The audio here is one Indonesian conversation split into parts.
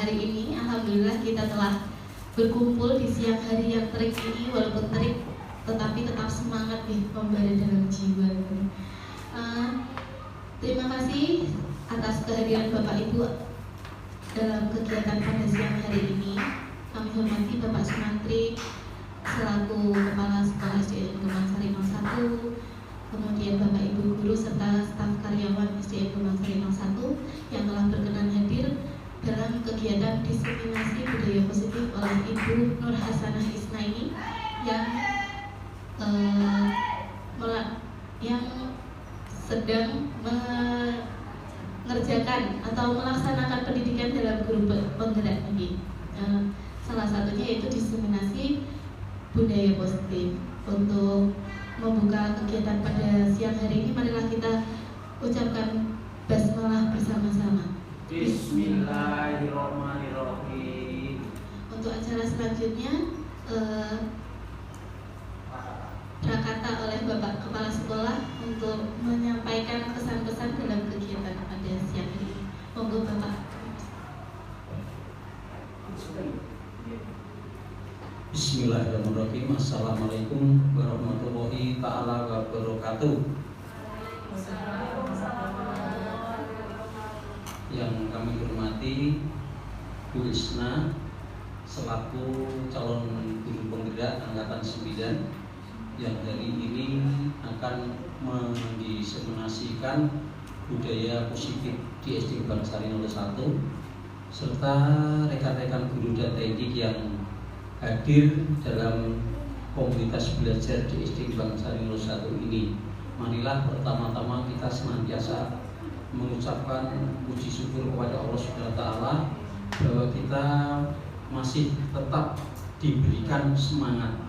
hari ini alhamdulillah kita telah berkumpul di siang hari yang terik ini, walaupun terik tetapi tetap semangat nih membara dalam jiwa. Terima kasih atas kehadiran Bapak Ibu dalam kegiatan pada siang hari ini. Kami hormati Bapak Sumantri selaku Kepala Sekolah SDN Kembang Sari 01, kemudian Bapak Ibu guru serta staf karyawan SDN Kembang Sari 01 yang telah berkenan hadir dalam kegiatan diseminasi budaya positif oleh Ibu Nur Hasanah Isnaini yang sedang mengerjakan atau melaksanakan pendidikan dalam guru penggerak ini. Salah satunya yaitu diseminasi budaya positif. Untuk membuka kegiatan pada siang hari ini, marilah kita ucapkan basmalah bersama-sama. Bismillahirrahmanirrahim. Untuk acara selanjutnya prakata oleh Bapak Kepala Sekolah untuk menyampaikan pesan-pesan dalam kegiatan pada siang ini. Monggo Bapak. Bismillahirrahmanirrahim. Assalamualaikum warahmatullahi ta'ala wabarakatuh. Yang kami hormati Bu Isna selaku calon guru penggerak angkatan 9 yang hari ini akan mendiseminasikan budaya positif di SD Kembang Sari 01, serta rekan-rekan guru dan teknik yang hadir dalam komunitas belajar di SD Kembang Sari 01 ini. Marilah pertama-tama kita senantiasa mengucapkan puji syukur kepada Allah Subhanahu wa taala bahwa kita masih tetap diberikan semangat,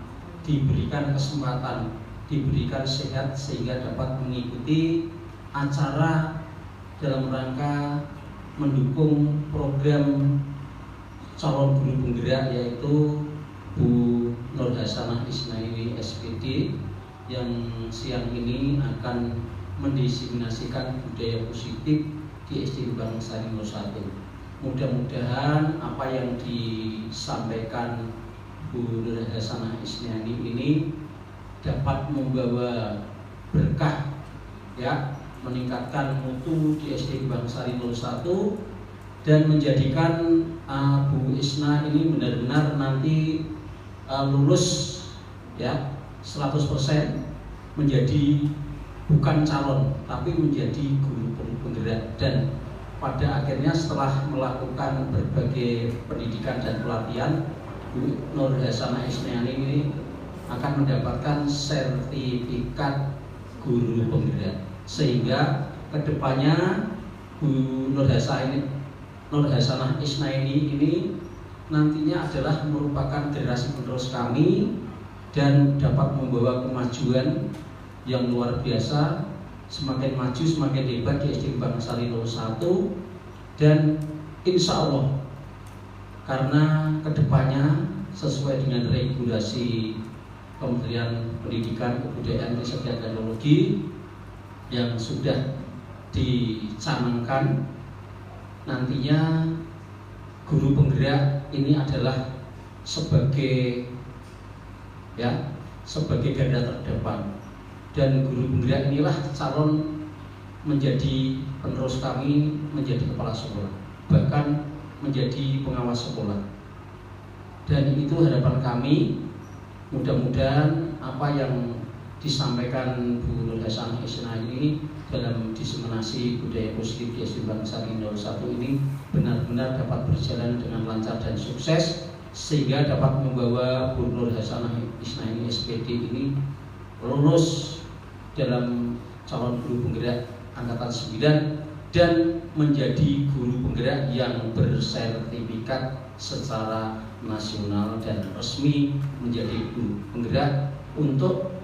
diberikan kesempatan, diberikan sehat sehingga dapat mengikuti acara dalam rangka mendukung program calon guru penggerak, yaitu Bu Nur Hasanah Isnaini SPD yang siang ini akan mendiseminasikan budaya positif di SD Kembang Sari 01. Mudah-mudahan apa yang disampaikan Bu Nur Hasanah Isnaini ini dapat membawa berkah, ya, meningkatkan mutu di SD Kembang Sari 01 dan menjadikan Bu Isna ini benar-benar nanti lulus, ya, 100% menjadi bukan calon tapi menjadi guru penggerak, dan pada akhirnya setelah melakukan berbagai pendidikan dan pelatihan, Bu Nur Hasanah Isnaini ini akan mendapatkan sertifikat guru penggerak, sehingga kedepannya Bu Nur Hasanah Isnaini ini nantinya adalah merupakan generasi penerus kami dan dapat membawa kemajuan yang luar biasa, semakin maju semakin hebat di SD Kembang Sari 01, dan insya Allah karena kedepannya sesuai dengan regulasi Kementerian Pendidikan, Kebudayaan, Riset dan Teknologi yang sudah dicanangkan, nantinya guru penggerak ini adalah sebagai garda terdepan, dan guru penggerak inilah calon menjadi penerus kami, menjadi kepala sekolah, bahkan menjadi pengawas sekolah. Dan itu harapan kami. Mudah-mudahan apa yang disampaikan Bu Nur Hasanah Isnaini dalam diseminasi budaya positif di SD Kembang Sari 01 ini benar-benar dapat berjalan dengan lancar dan sukses, sehingga dapat membawa Bu Nur Hasanah Isnaini SPD ini lulus dalam calon guru penggerak angkatan 9 dan menjadi guru penggerak yang bersertifikat secara nasional dan resmi menjadi guru penggerak untuk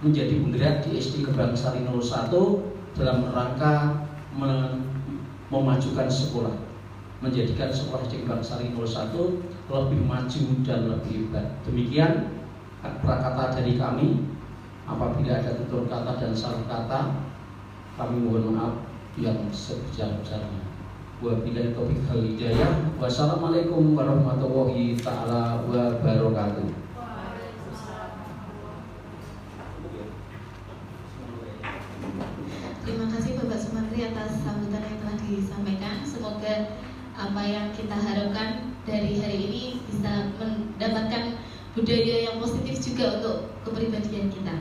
menjadi penggerak di SD Kembang Sari 01 dalam rangka memajukan sekolah, menjadikan sekolah SD Kembang Sari 01 lebih maju dan lebih hebat. Demikian prakata dari kami. Apabila ada tutur kata dan salah kata, kami mohon maaf yang sebesar-besarnya. Wabillahi taufiq wal hidayah. Wassalamualaikum warahmatullahi taala wabarakatuh. Terima kasih Bapak Sumantri atas sambutan yang telah disampaikan. Semoga apa yang kita harapkan dari hari ini bisa mendapatkan budaya yang positif juga untuk kepribadian kita.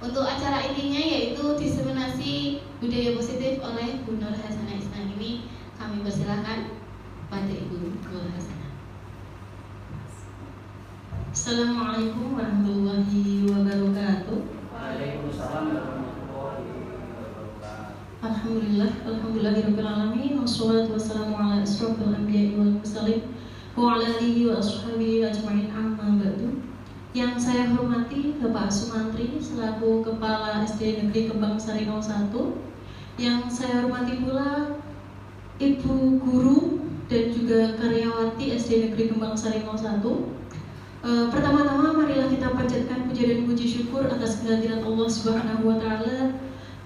Untuk acara intinya yaitu diseminasi budaya positif oleh Bu Nur Hasanah Isnan ini, kami persilahkan pada Ibu Nur Hasanah. Assalamualaikum warahmatullahi wabarakatuh. Waalaikumsalam warahmatullahi wabarakatuh. Alhamdulillahirabbil alamin, wassalatu wassalamu ala asyrofil anbiya'i wal mursalin wa ala alihi wa ashabihi ajma'in, amma ba'du. Yang saya hormati Bapak Sumantri selaku Kepala SD Negeri Kembang Sari 01. Yang saya hormati pula Ibu Guru dan juga karyawati SD Negeri Kembang Sari 01. Pertama-tama marilah kita panjatkan puja dan puji syukur atas kehadiran Allah Subhanahu wa taala,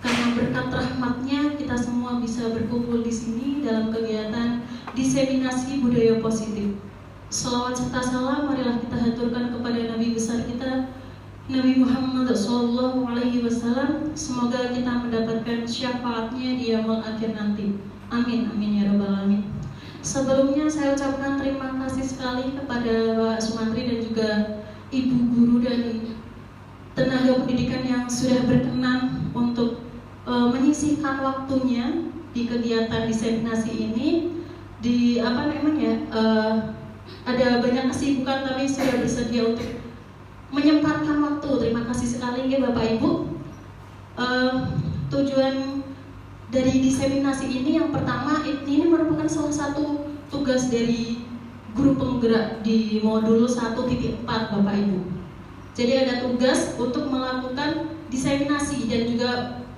karena berkat rahmatnya kita semua bisa berkumpul di sini dalam kegiatan diseminasi budaya positif. Salawat serta salam marilah kita haturkan kepada Nabi besar kita, Nabi Muhammad SAW. Semoga kita mendapatkan syafaatnya di yaumul akhir nanti. Amin, amin ya rabbal alamin. Sebelumnya saya ucapkan terima kasih sekali kepada Pak Sumantri dan juga Ibu Guru dan tenaga pendidikan yang sudah berkenan untuk menyisihkan waktunya di kegiatan diseminasi ini. Di ada banyak kesibukan tapi sudah bersedia untuk menyempatkan waktu. Terima kasih sekali ya Bapak Ibu. Tujuan dari diseminasi ini yang pertama, ini merupakan salah satu tugas dari guru penggerak di modul 1.4 Bapak Ibu. Jadi ada tugas untuk melakukan diseminasi dan juga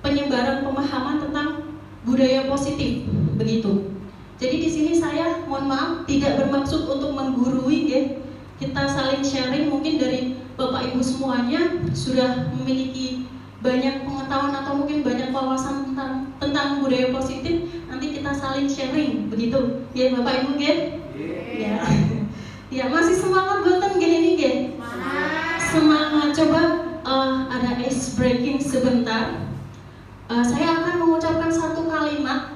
penyebaran pemahaman tentang budaya positif, begitu. Jadi di sini saya mohon maaf tidak bermaksud untuk menggurui ya. Kita saling sharing, mungkin dari Bapak Ibu semuanya sudah memiliki banyak pengetahuan atau mungkin banyak wawasan tentang budaya positif. Nanti kita saling sharing, begitu. Ya Bapak Ibu ya? Ya. Ya, masih semangat boten gini nih, ya? Semangat. Coba ada ice breaking sebentar. Saya akan mengucapkan satu kalimat.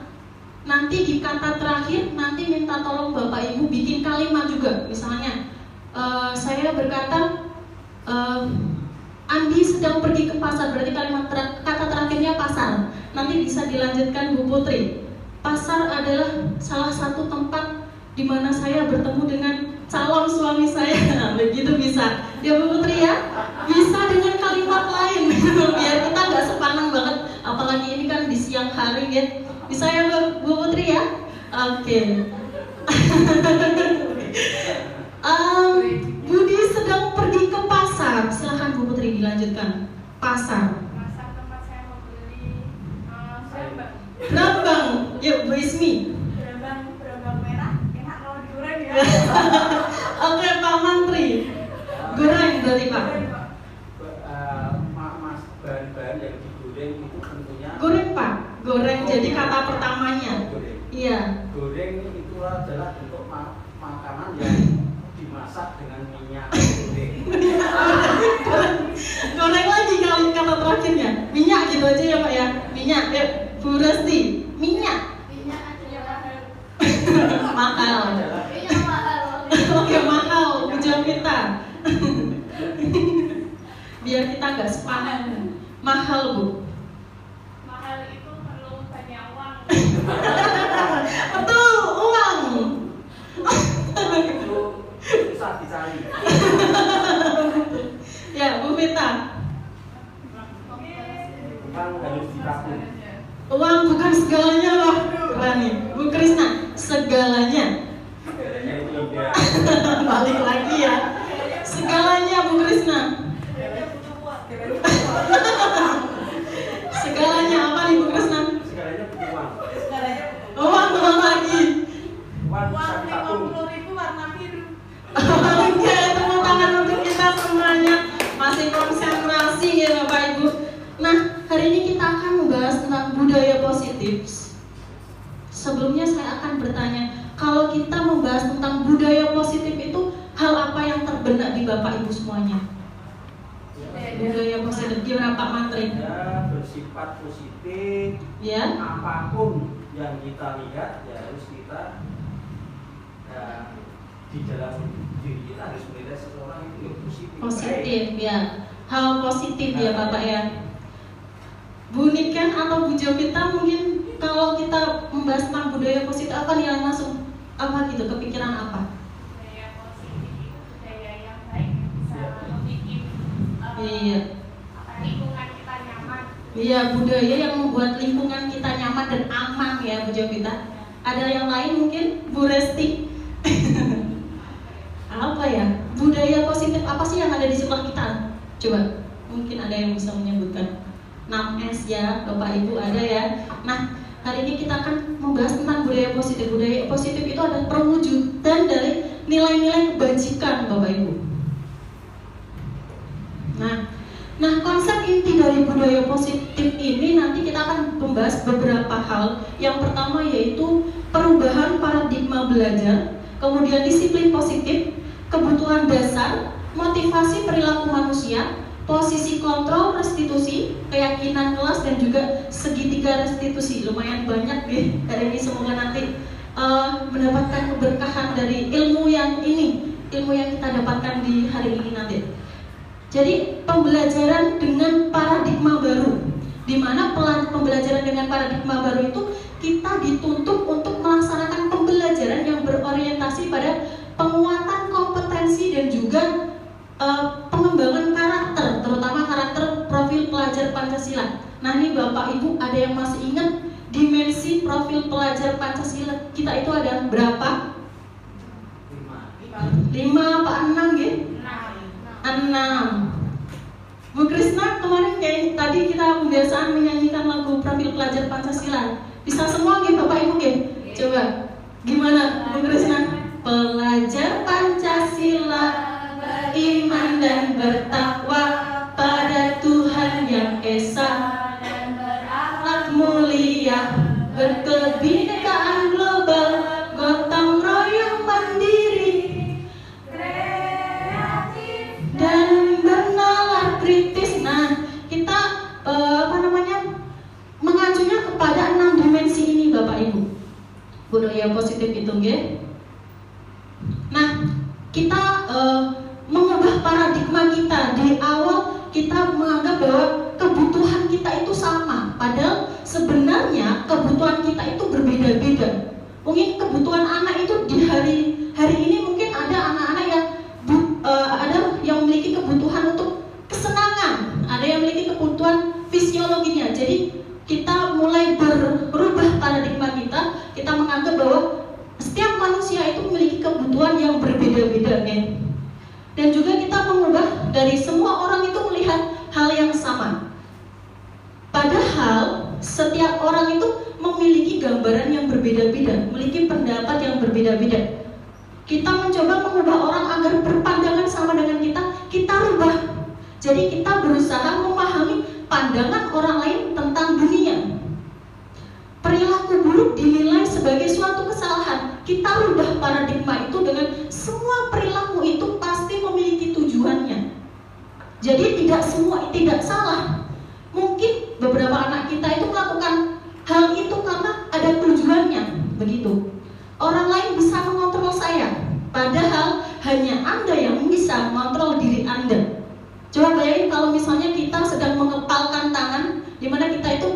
Nanti di kata terakhir, nanti minta tolong Bapak Ibu bikin kalimat juga. Misalnya, saya berkata, Andi sedang pergi ke pasar, berarti kata terakhirnya pasar. Nanti bisa dilanjutkan Bu Putri. Pasar adalah salah satu tempat di mana saya bertemu dengan calon suami saya. Nah, begitu bisa. Ya Bu Putri ya, bisa dengan kalimat lain biar kita nggak sepanang banget. Apalagi ini kan di siang hari ya. Bisa ya Bu Putri ya? Oke. Budi sedang pergi ke pasar. Silahkan Bu Putri dilanjutkan. Pasar. Pasar tempat saya mau beli Brambang. Yuk Bu Ismi. Brambang merah. Enak kalau digoreng ya. Oke Pak Mantri. Goreng berarti Pak. Mas, bahan-bahan yang digoreng itu tentunya Goreng Pak. Goreng jadi kata pertamanya. goreng. Iya. Goreng itu adalah bentuk makanan yang dimasak dengan minyak goreng. Goreng lagi kali kata terakhirnya. Minyak gitu aja ya Pak ya. Minyak. Yuk Bu Resti. Minyak. Minyak aja yang mahal. Mahal. Minyak mahal. Oke mahal. Ujian kita. Biar kita nggak sepaneng. Mahal Bu. Mahal itu perlu banyak uang. Betul, uang. Itu susah dicari. Ya, Bu Vita. Bukan harus ditabung. Uang bukan segalanya loh. Keren nih. Bu Krisna, segalanya. Segalanya itu indah. Balik lagi ya. Segalanya Bu Krisna. Segalanya apa nih Bu Krisna? Segalanya butuh uang. Uang lagi. Uang bisa Uang ditabung. 50.000 warna biru. Oke, tepuk tangan untuk kita semuanya. Masih konsentrasi ya Bapak Ibu. Nah, hari ini kita akan membahas tentang budaya positif. Sebelumnya saya akan bertanya, kalau kita membahas tentang budaya positif itu, hal apa yang terbenak di Bapak Ibu semuanya? Budaya positif, gimana Pak Mantri? Ya, bersifat positif. Ya. Apapun yang kita lihat ya harus kita di dalam diri kita harus menilai seseorang itu yang positif. Positif ya, hal positif ya Bapak ya. Bu Niken atau Bu Jovita mungkin kalau kita membahas tentang budaya positif apa nih yang langsung apa gitu kepikiran apa? Budaya positif itu budaya yang baik, bisa membuat Iya. lingkungan kita nyaman. Iya, budaya yang membuat lingkungan kita nyaman dan aman ya Bu Jovita. Ada yang lain mungkin Bu Resti? Apa ya? Budaya positif apa sih yang ada di sebelah kita? Coba, mungkin ada yang bisa menyebutkan. 6S ya, Bapak Ibu ada ya. Nah, hari ini kita akan membahas tentang budaya positif. Budaya positif itu adalah perwujudan dari nilai-nilai kebajikan, Bapak Ibu. Nah, konsep inti dari budaya positif ini nanti kita akan membahas beberapa hal. Yang pertama yaitu perubahan paradigma belajar, kemudian disiplin positif, kebutuhan dasar, motivasi perilaku manusia, posisi kontrol restitusi, keyakinan kelas, dan juga segitiga restitusi. Lumayan banyak deh hari ini, semoga nanti mendapatkan keberkahan dari ilmu yang kita dapatkan di hari ini nanti. Jadi pembelajaran dengan paradigma baru, di mana pembelajaran dengan paradigma baru itu kita dituntut untuk melaksanakan pembelajaran yang berorientasi pada penguatan kompetensi dan juga pengembangan karakter, terutama karakter profil pelajar Pancasila. Nah ini Bapak Ibu ada yang masih ingat dimensi profil pelajar Pancasila kita itu ada berapa? 5 apa 6 ya? 6. Bu Krisna kemarin kayak tadi kita kebiasaan menyanyikan lagu profil pelajar Pancasila. Bisa semua nggih Bapak Ibu nggih? Coba gimana Bu Krisna? Pelajar Pancasila beriman dan bertakwa pada Tuhan yang Esa dan berakhlak mulia, berkebinekaan global, gotong royong mandiri, kreatif dan bernalar kritis. Nah, kita mengacunya kepada 6 dimensi ini Bapak Ibu. Budaya positif itu nggih. Nah, kita mengubah paradigma kita. Di awal kita menganggap bahwa kebutuhan kita itu sama, padahal sebenarnya kebutuhan kita itu berbeda-beda. Mungkin kebutuhan anak itu di hari ini mungkin ada anak-anak yang memiliki kebutuhan untuk kesenangan, ada yang memiliki kebutuhan fisiologinya. Jadi kita mulai berubah paradigma kita menganggap bahwa setiap manusia itu memiliki kebutuhan yang berbeda-beda kan? Dan juga kita mengubah dari semua orang itu melihat hal yang sama. Padahal setiap orang itu memiliki gambaran yang berbeda-beda, memiliki pendapat yang berbeda-beda. Kita mencoba mengubah orang agar berpandangan sama dengan kita rubah. Jadi kita berusaha memahami pandangan orang lain tentang dunia. Perilaku buruk dinilai sebagai suatu kesalahan. Kita rubah paradigma itu dengan semua perilaku itu pasti memiliki tujuannya. Jadi tidak salah. Mungkin beberapa anak kita itu melakukan hal itu karena ada tujuannya, begitu. Orang lain bisa mengontrol saya, padahal hanya Anda yang bisa mengontrol diri Anda. Coba bayangin kalau misalnya kita sedang mengepalkan tangan, di mana kita itu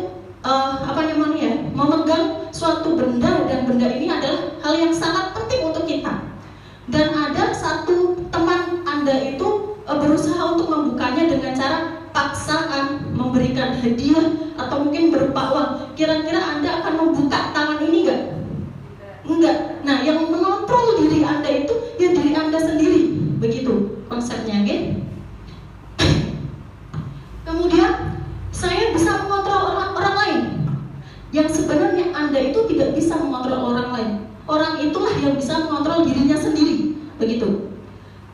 memegang suatu benda, dan benda ini adalah hal yang sangat penting untuk kita. Dan ada satu teman Anda itu berusaha untuk membukanya dengan cara paksaan, memberikan hadiah atau mungkin berupa uang. Kira-kira Anda akan membuka tangan ini enggak? Enggak. Nah, yang mengontrol diri Anda itu ya diri Anda sendiri. Begitu konsepnya, oke? Kemudian saya bisa mengontrol orang lain. Yang sebenarnya Anda itu tidak bisa mengontrol orang lain. Orang itulah yang bisa mengontrol dirinya sendiri. Begitu.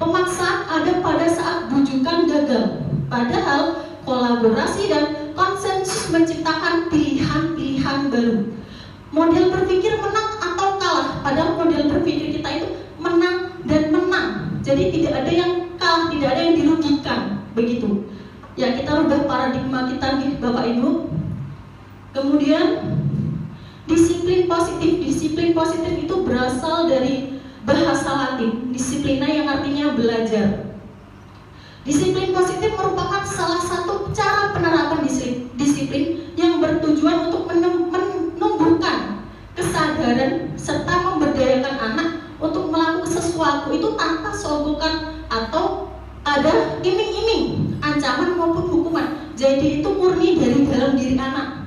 Pemaksaan ada pada saat bujukan gagal. Padahal kolaborasi dan konsensus menciptakan pilihan-pilihan baru. model berpikir menang atau kalah, padahal model berpikir kita itu menang dan menang. Jadi tidak ada yang kalah, tidak ada yang dirugikan, begitu. Ya, kita rubah paradigma kita nih Bapak Ibu. Kemudian disiplin positif. Disiplin positif itu berasal dari bahasa Latin, disiplina yang artinya belajar. Disiplin positif merupakan salah satu cara penerapan disiplin yang bertujuan untuk menumbuhkan kesadaran serta memberdayakan anak untuk melakukan sesuatu itu tanpa sogokan atau ada iming-iming, ancaman maupun hukuman. Jadi itu murni dari dalam diri anak.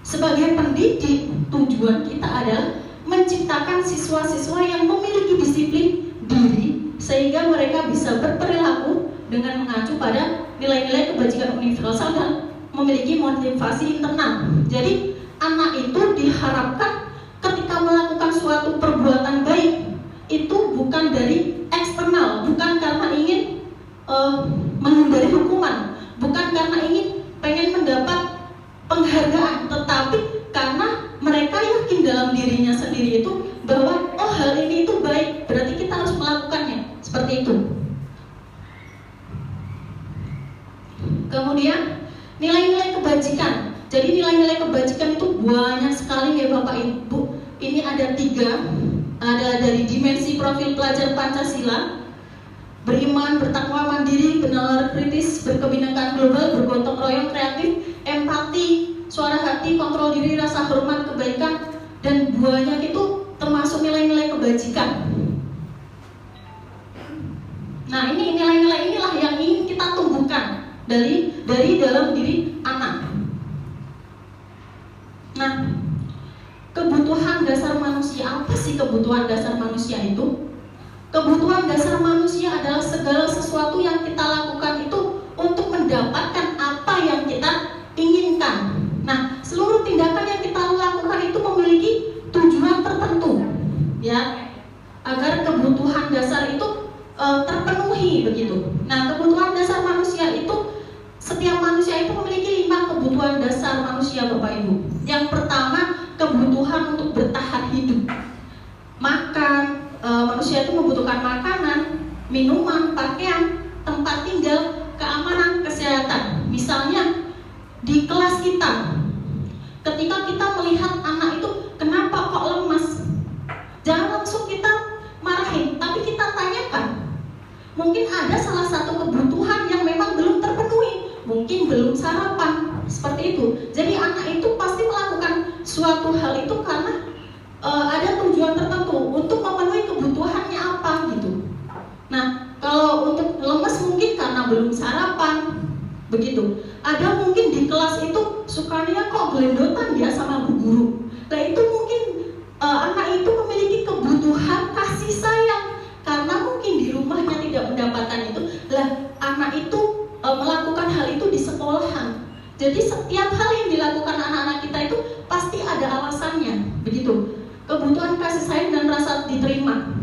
Sebagai pendidik, tujuan kita adalah menciptakan siswa-siswa yang memiliki disiplin diri sehingga mereka bisa berperilaku dengan mengacu pada nilai-nilai kebajikan universal dan memiliki motivasi internal. Jadi anak itu diharapkan ketika melakukan suatu perbuatan baik itu bukan dari eksternal, bukan karena ingin menghindari hukuman, bukan karena ingin pengen mendapat penghargaan, tetapi karena mereka yakin dalam dirinya sendiri itu bahwa oh hal ini itu baik, berarti kita harus melakukannya. Seperti itu. Kemudian nilai-nilai kebajikan. Jadi nilai-nilai kebajikan itu banyak sekali ya Bapak Ibu. Ini ada 3. Ada dari dimensi profil pelajar Pancasila: beriman, bertakwa, mandiri, bernalar kritis, berkebinekaan global, bergotong royong, kreatif, empati, suara hati, kontrol diri, rasa hormat, kebaikan, dan banyak itu termasuk nilai-nilai kebajikan. Nah, ini nilai-nilai inilah yang ingin kita tumbuhkan dari dalam diri anak. Nah, kebutuhan dasar manusia, apa sih kebutuhan dasar manusia itu? Kebutuhan dasar manusia adalah segala sesuatu yang kita lakukan itu untuk mendapatkan apa yang kita inginkan. Nah, seluruh tindakan yang kita lakukan itu memiliki tujuan tertentu, ya, agar kebutuhan dasar itu terpenuhi begitu. Nah, kebutuhan dasar manusia itu, setiap manusia itu memiliki 5 kebutuhan dasar manusia Bapak Ibu. Yang pertama, kebutuhan untuk bertahan hidup. Makan, manusia itu membutuhkan makanan, minuman, pakaian, tempat tinggal, keamanan, kesehatan. Misalnya di kelas kita, ketika kita melihat anak itu kenapa kok lemas, jangan langsung kita marahin, tapi kita tanyakan. Mungkin ada salah satu kebutuhan yang memang belum terpenuhi, mungkin belum sarapan, seperti itu. Jadi anak itu pasti melakukan suatu hal itu karena ada tujuan tertentu untuk memenuhi kebutuhannya apa gitu. Nah, kalau untuk lemes mungkin karena belum sarapan, begitu. Ada mungkin di kelas itu sukanya kok gelendotan ya sama bu guru. Nah, itu mungkin anak itu memiliki kebutuhan kasih sayang karena mungkin di rumahnya tidak mendapatkan itu. Lah, anak itu melakukan hal itu di sekolahan. Jadi setiap hal yang dilakukan anak-anak kita itu pasti ada alasannya, begitu. Kebutuhan kasih sayang dan rasa diterima,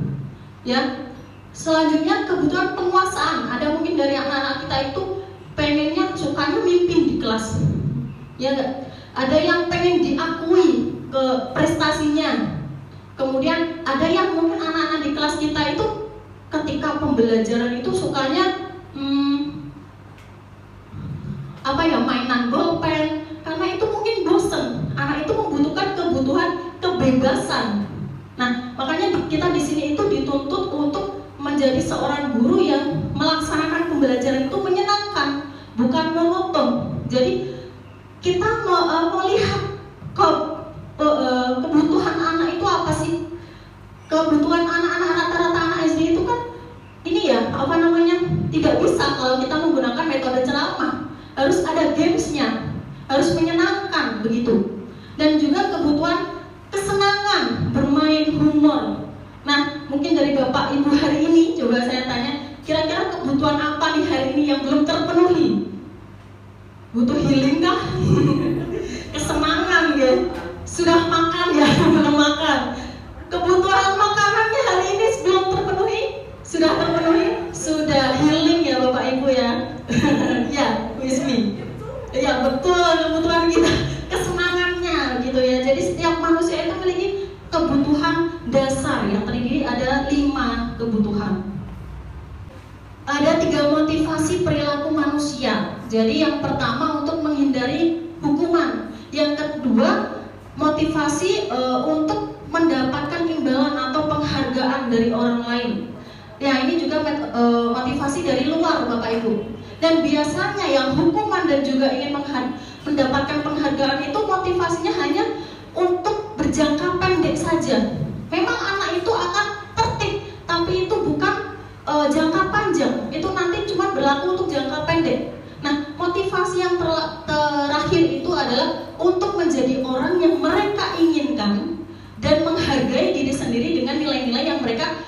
ya. Selanjutnya kebutuhan penguasaan. Ada mungkin dari anak-anak kita itu pengennya sukanya mimpin di kelas, ya enggak? Ada yang pengen diakui ke prestasinya. Kemudian ada yang mungkin anak-anak di kelas kita itu ketika pembelajaran itu sukanya mainan bolpen, karena itu mungkin bosen. Anak itu membutuhkan kebutuhan kebebasan. Nah, makanya kita di sini itu dituntut untuk menjadi seorang guru yang melaksanakan pembelajaran itu menyenangkan, bukan monoton. Jadi kita melihat kebutuhan anak itu apa sih? Kebutuhan anak-anak rata-rata anak SD itu kan ini ya, tidak bisa kalau kita menggunakan metode ceramah. Harus ada gamesnya, harus menyenangkan begitu. Dan juga kebutuhan kesenangan, bermain, humor. Nah, mungkin dari Bapak Ibu hari ini coba saya tanya, kira-kira kebutuhan apa nih hari ini yang belum terpenuhi? Butuh healing kah? Kesenangan ya? Sudah makan ya? Belum makan. Kebutuhan makanannya hari ini belum terpenuhi? Sudah terpenuhi? Sudah healing ya Bapak Ibu ya? Ya, with me. Ya betul, kebutuhan kita kesenangannya gitu ya. Jadi setiap manusia kebutuhan. Ada 3 motivasi perilaku manusia. Jadi yang pertama untuk menghindari hukuman, yang kedua motivasi untuk mendapatkan imbalan atau penghargaan dari orang lain. Ya, ini juga motivasi dari luar, Bapak Ibu. Dan biasanya yang hukuman dan juga ingin mendapatkan penghargaan itu motivasinya hanya untuk berjangka pendek saja. Memang anak itu akan tertib, tapi itu bukan jangka panjang. Itu nanti cuma berlaku untuk jangka pendek. Nah, motivasi yang terakhir itu adalah untuk menjadi orang yang mereka inginkan dan menghargai diri sendiri dengan nilai-nilai yang mereka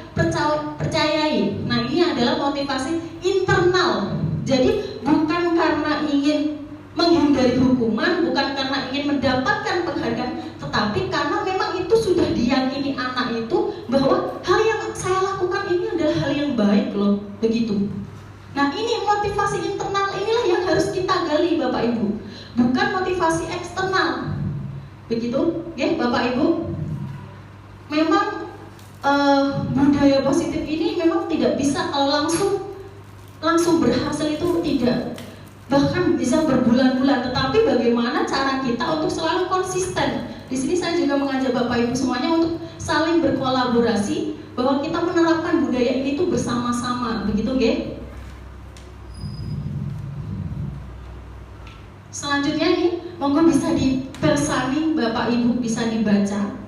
percayai. Nah, ini adalah motivasi internal. Jadi bukan karena ingin menghindari hukuman, bukan karena ingin mendapatkan penghargaan, tetapi karena memang itu sudah diyakini anak itu bahwa hal yang saya lakukan ini adalah hal yang baik loh, begitu. Nah, ini motivasi internal inilah yang harus kita gali, Bapak Ibu, bukan motivasi eksternal. Begitu, ya Bapak Ibu. Memang budaya positif ini memang tidak bisa kalau langsung berhasil, itu tidak. Bahkan bisa berbulan-bulan, tetapi bagaimana cara kita untuk selalu konsisten. Di sini saya juga mengajak Bapak Ibu semuanya untuk saling berkolaborasi, bahwa kita menerapkan budaya ini itu bersama-sama, begitu, nggih? Selanjutnya nih, monggo bisa dipersani Bapak Ibu, bisa dibaca.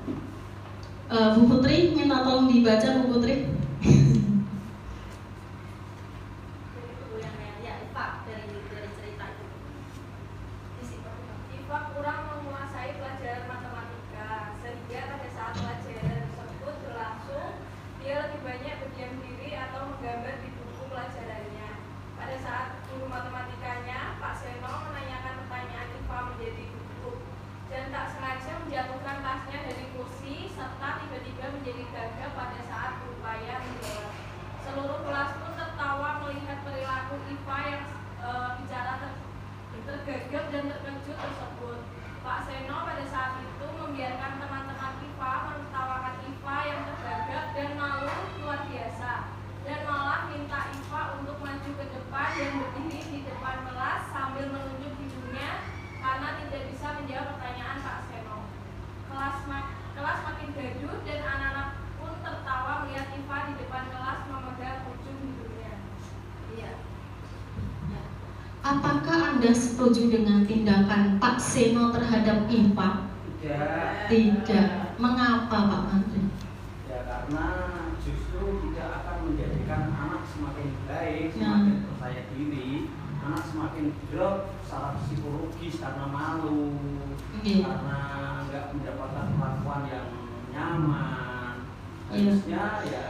Bu Putri, minta tolong dibaca, Bu Putri. Apakah Anda setuju dengan tindakan Pak Seno terhadap IPA? Tidak. Mengapa, Pak Menteri? Ya, karena justru tidak akan menjadikan anak semakin baik, semakin percaya diri. Anak semakin drop secara psikologis karena malu, karena nggak mendapatkan perlakuan yang nyaman. Harusnya ya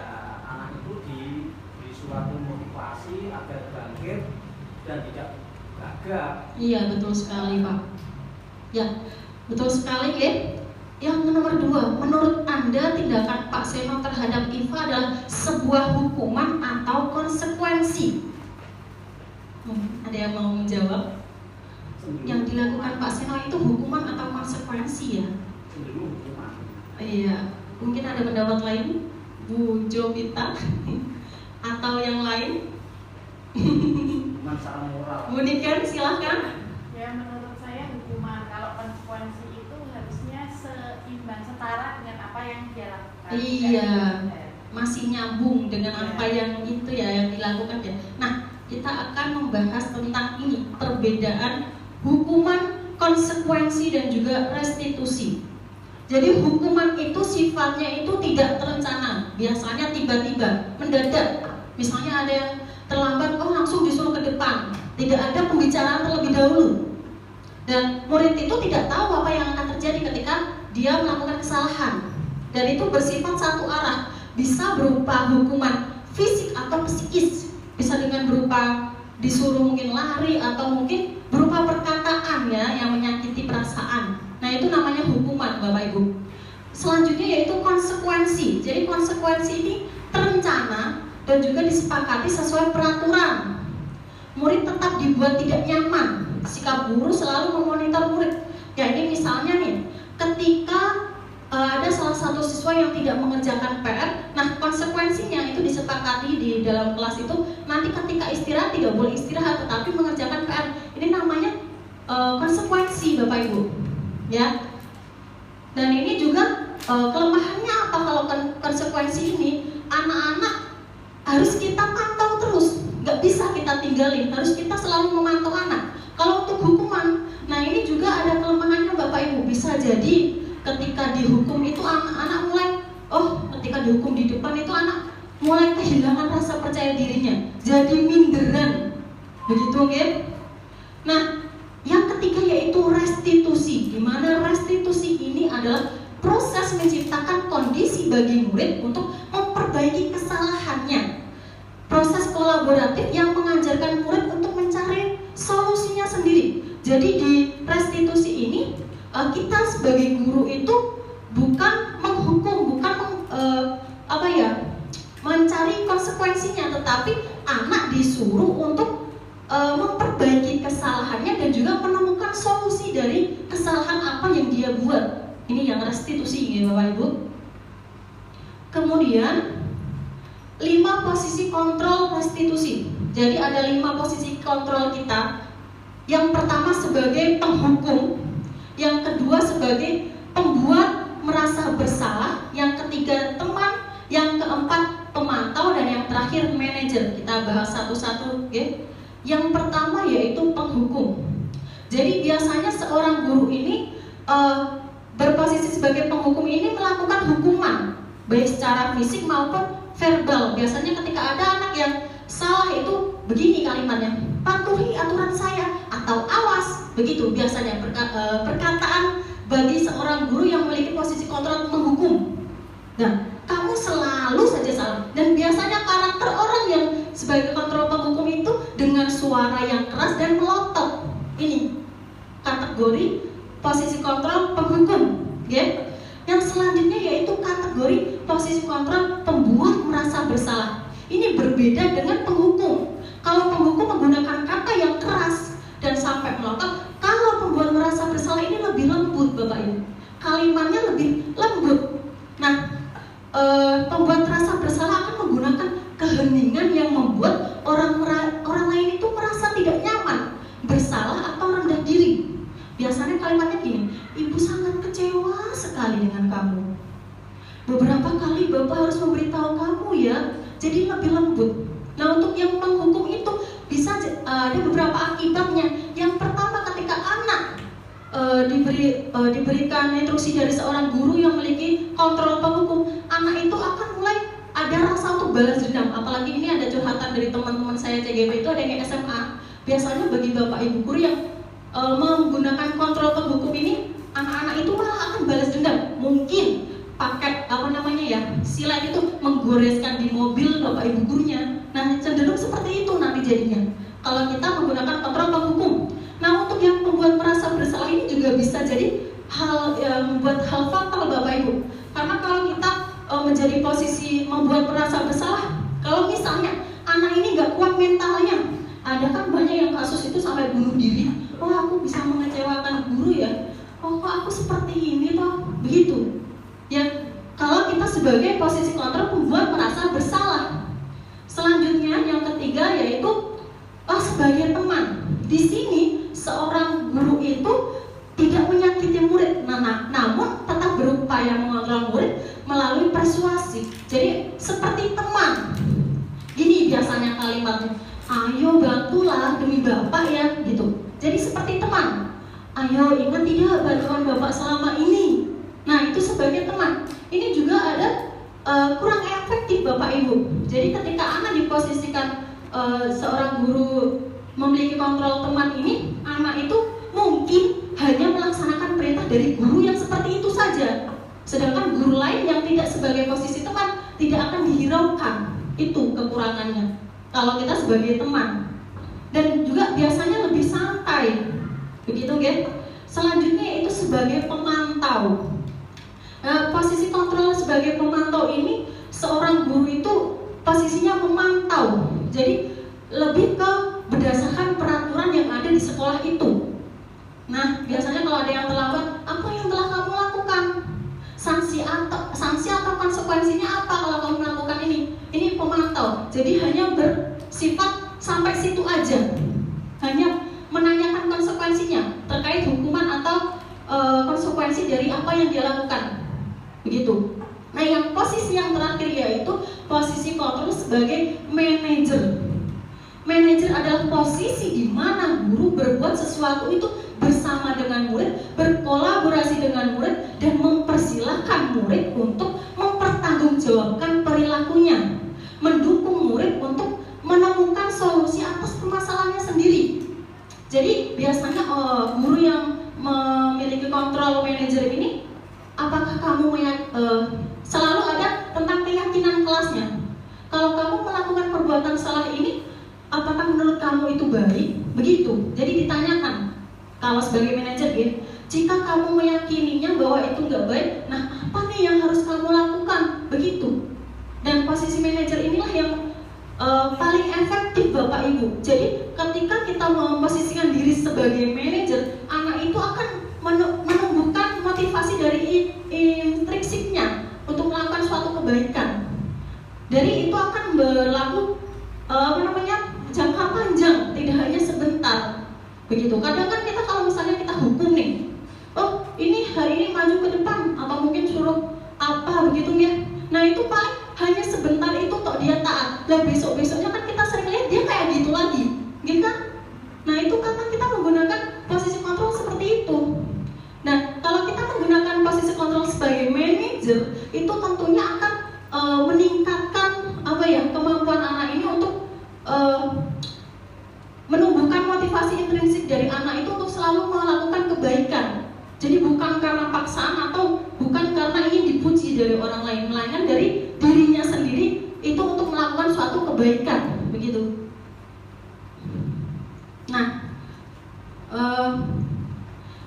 anak itu diberi suatu motivasi agar bangkit dan tidak gagap. Iya, betul sekali, Pak. Ya, betul sekali, ya. Yang nomor 2, menurut Anda tindakan Pak Seno terhadap IFA adalah sebuah hukuman atau konsekuensi? Ada yang mau menjawab? Yang dilakukan Pak Seno itu hukuman atau konsekuensi, ya? Hukuman. Iya, mungkin ada pendapat lain, Bu Jovita atau yang lain? Hukuman secara moral. Bu Niken, silahkan. Ya, menurut saya hukuman. Kalau konsekuensi itu harusnya seimbang, setara dengan apa yang dia lakukan. Iya, masih nyambung dengan apa yang itu ya, yang dilakukan ya. Nah, kita akan membahas tentang ini, perbedaan hukuman, konsekuensi dan juga restitusi. Jadi hukuman itu sifatnya itu tidak terencana, biasanya tiba-tiba, mendadak. Misalnya ada yang terlambat, langsung disuruh ke depan, tidak ada pembicaraan terlebih dahulu. Dan murid itu tidak tahu apa yang akan terjadi ketika dia melakukan kesalahan. Dan itu bersifat satu arah, bisa berupa hukuman fisik atau psikis, bisa dengan berupa disuruh mungkin lari atau mungkin berupa perkataan ya yang menyakiti perasaan. Nah, itu namanya hukuman, Bapak Ibu. Selanjutnya yaitu konsekuensi. Jadi konsekuensi ini terencana dan juga disepakati sesuai peraturan. Murid tetap dibuat tidak nyaman. Sikap guru selalu memonitor murid. Ya, ini misalnya nih, ketika ada salah satu siswa yang tidak mengerjakan PR. Nah, konsekuensinya itu disepakati di dalam kelas itu, nanti ketika istirahat tidak boleh istirahat tetapi mengerjakan PR. Ini namanya konsekuensi Bapak Ibu, ya. Dan ini juga kelemahannya apa kalau konsekuensi ini? Anak-anak harus kita pantau terus, nggak bisa kita tinggalin, harus kita selalu memantau anak. Kalau untuk hukuman, nah ini juga ada kelemahannya Bapak Ibu. Bisa jadi ketika dihukum itu anak-anak mulai, ketika dihukum di depan itu anak mulai kehilangan rasa percaya dirinya, jadi minderan, begitu kan? Nah, yang ketiga yaitu restitusi, di mana restitusi ini adalah proses menciptakan kondisi bagi murid untuk memperbaiki kesalahannya. Proses kolaboratif yang mengajarkan murid untuk mencari solusinya sendiri. Jadi di restitusi ini kita sebagai guru itu bukan menghukum, bukan mencari konsekuensinya, tetapi anak disuruh untuk memperbaiki kesalahannya dan juga menemukan solusi dari kesalahan apa yang dia buat. Ini yang restitusi ya Bapak Ibu. Kemudian 5 posisi kontrol restitusi. Jadi ada 5 posisi kontrol kita. Yang pertama sebagai penghukum, yang kedua sebagai pembuat merasa bersalah, yang ketiga teman, yang keempat pemantau, dan yang terakhir manajer. Kita bahas satu-satu, ya. Yang pertama yaitu penghukum. Jadi biasanya seorang guru ini berposisi sebagai penghukum ini melakukan hukuman baik secara fisik maupun verbal. Biasanya ketika ada anak yang salah itu begini kalimatnya, patuhi aturan saya, atau awas, begitu biasanya perkataan bagi seorang guru yang memiliki posisi kontrol menghukum. Nah, kamu selalu saja salah. Dan biasanya karakter orang yang sebagai kontrol penghukum itu dengan suara yang keras dan melotot. Ini kategori posisi kontrol penghukum, ya. Yang selanjutnya yaitu kategori posisi kontrol pembuat merasa bersalah. Ini berbeda dengan penghukum. Kalau penghukum menggunakan kata yang keras dan sampai melotot, kalau pembuat merasa bersalah ini lebih lembut Bapak Ibu. Kalimatnya lebih lembut. Nah, pembuat merasa bersalah akan menggunakan keheningan yang membuat orang lain itu merasa tidak nyaman, bersalah atau rendah diri. Biasanya kalimatnya gini, ibu sangat kecewa sekali dengan kamu. Beberapa kali Bapak harus memberitahu kamu ya, jadi lebih lembut. Nah, untuk yang menghukum itu bisa ada beberapa akibatnya. Yang pertama, ketika anak diberikan instruksi dari seorang guru yang memiliki kontrol penghukum, anak itu akan mulai ada rasa untuk balas dendam. Apalagi ini ada curhatan dari teman-teman saya CGP, itu ada yang SMA. Biasanya bagi Bapak Ibu guru yang menggunakan kontrol penghukum ini, anak-anak itu malah akan balas dendam. Mungkin pakai silat itu menggoreskan di mobil Bapak Ibu gurunya. Nah, cenderung seperti itu nanti jadinya kalau kita menggunakan kontrol penghukum. Nah, untuk yang membuat merasa bersalah ini juga bisa jadi membuat hal fatal Bapak Ibu. Karena kalau kita menjadi posisi membuat merasa bersalah, kalau misalnya anak ini nggak kuat mentalnya, ada kan banyak yang kasus itu sampai bunuh diri. Oh, aku bisa mengecewakan guru ya. Oh, kok aku seperti ini toh, begitu. Ya, kalau kita sebagai posisi kontrol membuat merasa bersalah. Selanjutnya yang ketiga yaitu sebagai teman. Di sini seorang guru itu tidak menyakiti murid, namun tetap berupaya mengontrol murid melalui persuasi. Jadi seperti teman. Gini biasanya kalimatnya, ayo bantulah demi Bapak ya, gitu. Jadi seperti teman. Ayo ingat tidak bantuan Bapak selama ini. Nah, itu sebagai teman. Ini juga ada kurang efektif Bapak Ibu. Jadi ketika anak diposisikan seorang guru memiliki kontrol teman ini, anak itu mungkin hanya melaksanakan perintah dari guru yang seperti itu saja. Sedangkan guru lain yang tidak sebagai posisi teman tidak akan dihiraukan. Itu kekurangannya kalau kita sebagai teman. Dan juga biasanya lebih santai, begitu kan? Selanjutnya itu sebagai pemantau. Nah, posisi kontrol sebagai pemantau ini, seorang guru itu posisinya memantau. Jadi lebih ke berdasarkan peraturan yang ada di sekolah itu. Nah, biasanya kalau ada yang terlambat, apa yang telah kamu lakukan? sanksi atau konsekuensinya apa kalau kamu melakukan ini? Ini pemantau, jadi hanya bersifat sampai situ aja, hanya menanyakan konsekuensinya terkait hukuman atau konsekuensi dari apa yang dia lakukan, begitu. Nah, yang posisi yang terakhir yaitu posisi kontrol sebagai manajer. Manajer adalah posisi di mana guru berbuat sesuatu itu bersama dengan murid, berkolaborasi dengan murid, dan mempersilahkan murid untuk mempertanggungjawabkan perilakunya, mendukung murid untuk menemukan solusi atas permasalahannya sendiri. Jadi biasanya guru yang memiliki kontrol manajer ini, apakah kamu selalu ada tentang keyakinan kelasnya. Kalau kamu melakukan perbuatan salah ini, apakah menurut kamu itu baik? Begitu. Jadi ditanyakan. Kalau sebagai manajer, jika kamu meyakininya bahwa itu nggak baik, nah apa nih yang harus kamu lakukan? Begitu. Dan posisi manajer inilah yang paling efektif, Bapak Ibu. Jadi ketika kita memposisikan diri sebagai manajer, anak itu akan menumbuhkan motivasi dari intrinsiknya untuk melakukan suatu kebaikan. Dari itu akan berlaku jangka panjang, tidak hanya sebentar. Begitu. Kadang kan kita kalau misalnya kita hukum nih, oh ini hari ini maju ke depan atau mungkin suruh apa begitu ya. Nah itu paling hanya sebentar itu toh dia taat. Dan besok-besoknya kan kita sering lihat dia kayak gitu lagi, gitu kan? Nah itu karena kita menggunakan posisi kontrol seperti itu. Nah kalau kita menggunakan posisi kontrol sebagai manajer, itu tentunya akan meningkatkan kemampuan anak ini untuk menumbuhkan motivasi intrinsik dari anak itu untuk selalu melakukan kebaikan. Jadi bukan karena paksaan atau bukan karena ingin dipuji dari orang lain, melainkan dari dirinya sendiri itu untuk melakukan suatu kebaikan, begitu. Nah,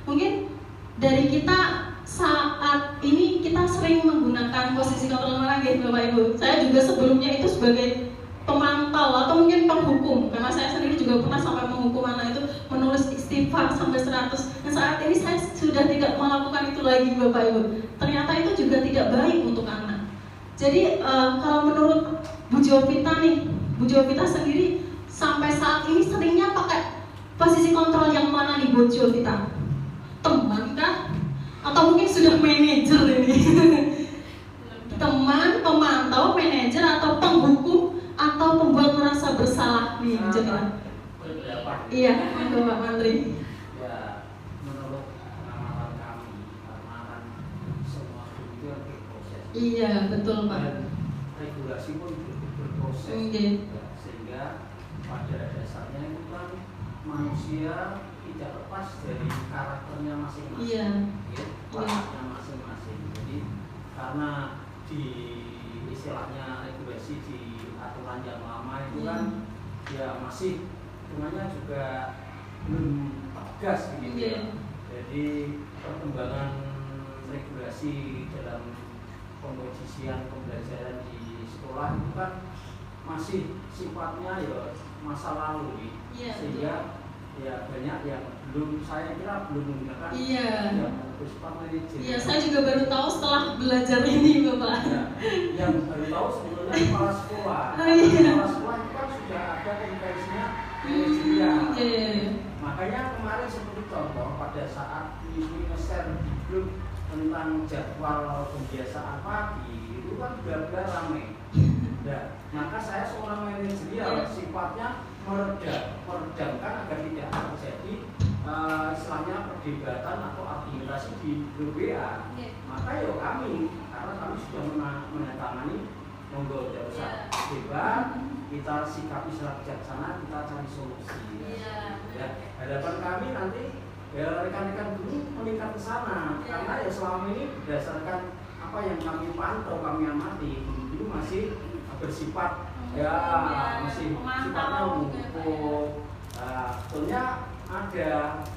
mungkin dari kita saat ini kita sering menggunakan posisi kontrol mana gitu Bapak Ibu. Saya juga sebelumnya itu sebagai pemantau atau mungkin penghukum, karena saya sendiri juga pernah sampai menghukum anak itu menulis istighfar sampai 100. Nah saat ini saya sudah tidak melakukan itu lagi Bapak Ibu. Ternyata itu juga tidak baik untuk anak. Jadi kalau menurut Bu Jovita nih, Bu Jovita sendiri sampai saat ini seringnya pakai posisi kontrol yang mana nih Bu Jovita? Teman kah? Atau mungkin sudah manajer ini? Teman, pemantau, manajer, atau penghukum, atau pembuat merasa bersalah nih, Jovita? Iya, Bapak Menteri. Ya, menurut pengamatan kami, karena kan semua itu berproses. Iya, betul Pak. Dan regulasi pun berproses. Sehingga pada dasarnya itu kan manusia tidak lepas dari karakternya masing-masing. Iya. Wataknya masing-masing. Jadi karena di istilahnya regulasi di aturan yang lama itu kan ya masih hitungannya juga belum tegas begitu. Jadi perkembangan regulasi dalam pemposisian pembelajaran di sekolah itu kan masih sifatnya ya masa lalu sehingga ya banyak yang saya kira belum menggunakan yang bersifat manajer. Iya, saya juga baru tahu setelah belajar ini Bapak. Ya, yang baru tahu sebetulnya kepala sekolah. Kepala sekolah itu kan sudah ada konvensinya manajerial. Makanya kemarin seperti contoh pada saat nge-share di grup tentang jadwal pembiasaan pagi itu kan benar-benar ramai. Nah, maka saya seorang manajerial sifatnya meredamkan agar tidak terjadi istilahnya perdebatan atau argumentasi di grup WA. Maka ya kami, karena kami sudah menandatangani, monggo tidak usah debat, kita sikapi secara bijaksana, kita cari solusi. Ya, harapan kami nanti ya rekan-rekan guru meningkat ke sana, karena ya selama ini berdasarkan apa yang kami pantau, kami amati, guru masih bersifat masih sifatnya menghukum. Sebetulnya ada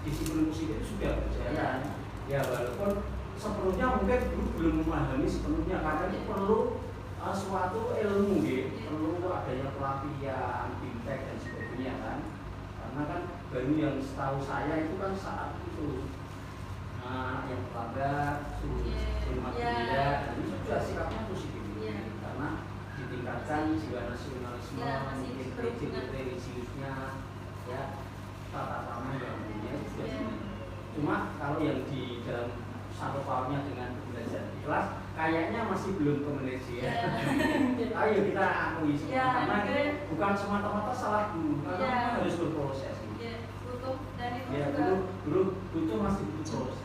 disiplin positif sudah berjalan. Ya walaupun sepenuhnya mungkin guru belum memahami sepenuhnya, karena itu perlu suatu ilmu, perlu adanya pelatihan, fintech dan sebagainya kan. Karena kan baru yang setahu saya itu kan saat itu yang terlambat hormat bendera, ini juga sikapnya positif. Karena ditingkatkan jiwa nasionalisme, mungkin prinsip religiusnya, ya tata krama yang punya itu sudah. Cuma kalau yang di dalam satu pautnya dengan pembelajaran di kelas kayaknya masih belum komunikasi ya. Ayo kita akui semua karena ini bukan semata-mata salah guru, karena harus berproses. Guru masih berproses.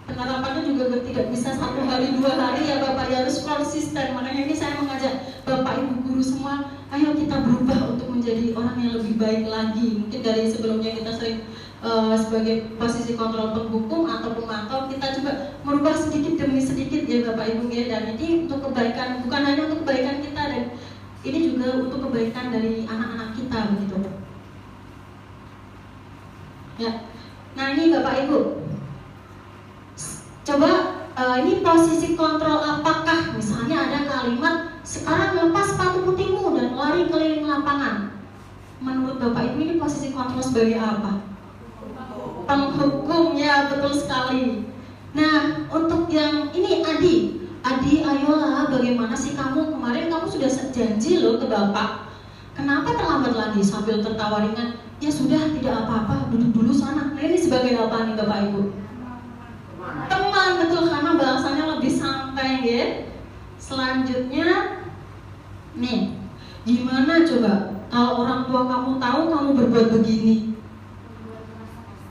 Penerapannya juga tidak bisa 1 hari 2 hari ya Bapak, ya harus konsisten. Makanya ini saya mengajak Bapak Ibu guru semua, ayo kita berubah untuk menjadi orang yang lebih baik lagi. Mungkin dari sebelumnya kita sering sebagai posisi kontrol penghukum atau pemantau, kita juga merubah sedikit demi sedikit ya Bapak Ibu ya. Dan ini untuk kebaikan, bukan hanya untuk kebaikan kita, dan ini juga untuk kebaikan dari anak-anak kita begitu. Ya. Nah ini Bapak Ibu, coba ini posisi kontrol apakah misalnya ada kalimat sekarang lepas sepatu putihmu dan lari keliling lapangan. Menurut Bapak Ibu ini posisi kontrol sebagai apa? Penghukum, ya betul sekali. Nah untuk yang ini Adi, ayolah, bagaimana sih kamu kemarin kamu sudah janji loh ke Bapak, kenapa terlambat lagi? Sambil tertawa ringan, ya sudah tidak apa-apa, duduk dulu sana. Nah ini sebagai apa nih Bapak Ibu? Teman, betul, karena bahasanya lebih santai ya. Selanjutnya nih, gimana coba kalau orang tua kamu tahu kamu berbuat begini?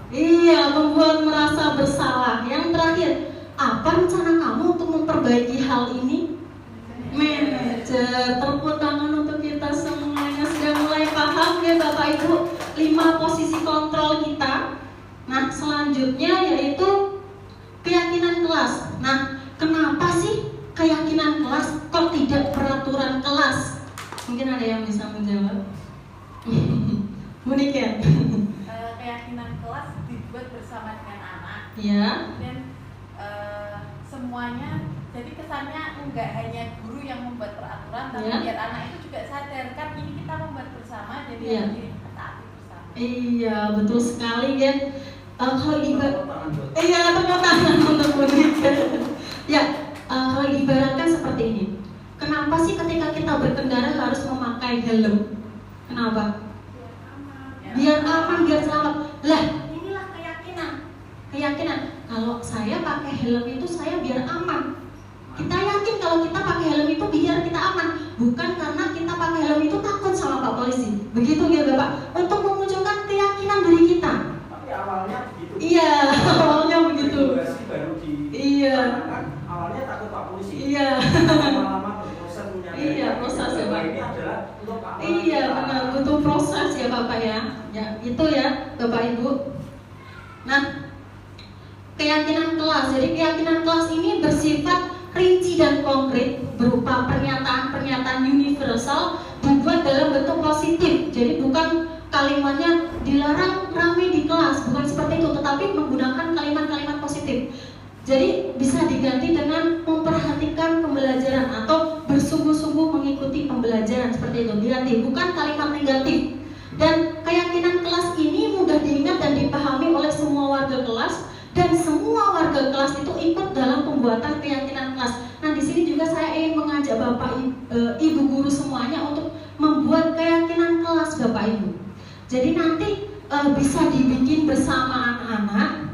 Iya, membuat merasa bersalah. Yang terakhir, apa rencana kamu untuk memperbaiki hal ini? Manajer, tepuk tangan untuk kita semuanya. Sudah mulai paham ya Bapak Ibu 5 posisi kontrol kita. Nah selanjutnya yaitu keyakinan kelas. Nah kenapa sih keyakinan kelas kok tidak peraturan kelas? Mungkin ada yang bisa menjawab. Bu Niken. Keyakinan kelas dibuat bersama dengan anak. Ya. Dan semuanya, jadi kesannya enggak hanya guru yang membuat peraturan, tapi ya, biar anak itu juga sadar kan ini kita membuat bersama, jadi ya, ditaati bersama. Iya betul sekali ya. Kalau iya tepuk tangan untuk Bu Niken. Ya, kalau ibaratkan seperti ini. Kenapa sih ketika kita berkendara harus memakai helm? Kenapa? Biar aman, biar selamat. Lah, inilah keyakinan. Kalau saya pakai helm itu saya biar aman. Kita yakin kalau kita pakai helm itu biar kita aman, bukan karena kita pakai helm itu takut sama Pak Polisi. Begitu ya Bapak, untuk memunculkan keyakinan dari kita. Tapi awalnya begitu. Iya, awalnya begitu. Baru di. Iya. Awalnya takut Pak Polisi. Iya. Lama-lama berproses menyadari. Iya, proses ya Pak. Ini adalah untuk Pak. Iya benar, butuh proses ya Bapak ya. Ya itu ya Bapak Ibu. Nah, keyakinan kelas. Jadi keyakinan kelas ini bersifat rinci dan konkret, berupa pernyataan-pernyataan universal dibuat dalam bentuk positif. Jadi bukan kalimatnya dilarang ramai di kelas, bukan seperti itu, tetapi menggunakan kalimat-kalimat positif. Jadi bisa diganti dengan memperhatikan pembelajaran atau bersungguh-sungguh mengikuti pembelajaran, seperti itu. Diganti, bukan kalimat negatif. Dan keyakinan kelas ini mudah diingat dan dipahami oleh semua warga kelas, dan semua warga kelas itu ikut dalam pembuatan keyakinan kelas. Nah di sini juga saya ingin mengajak Bapak Ibu guru semuanya untuk membuat keyakinan kelas Bapak Ibu. Jadi nanti bisa dibikin bersama anak-anak.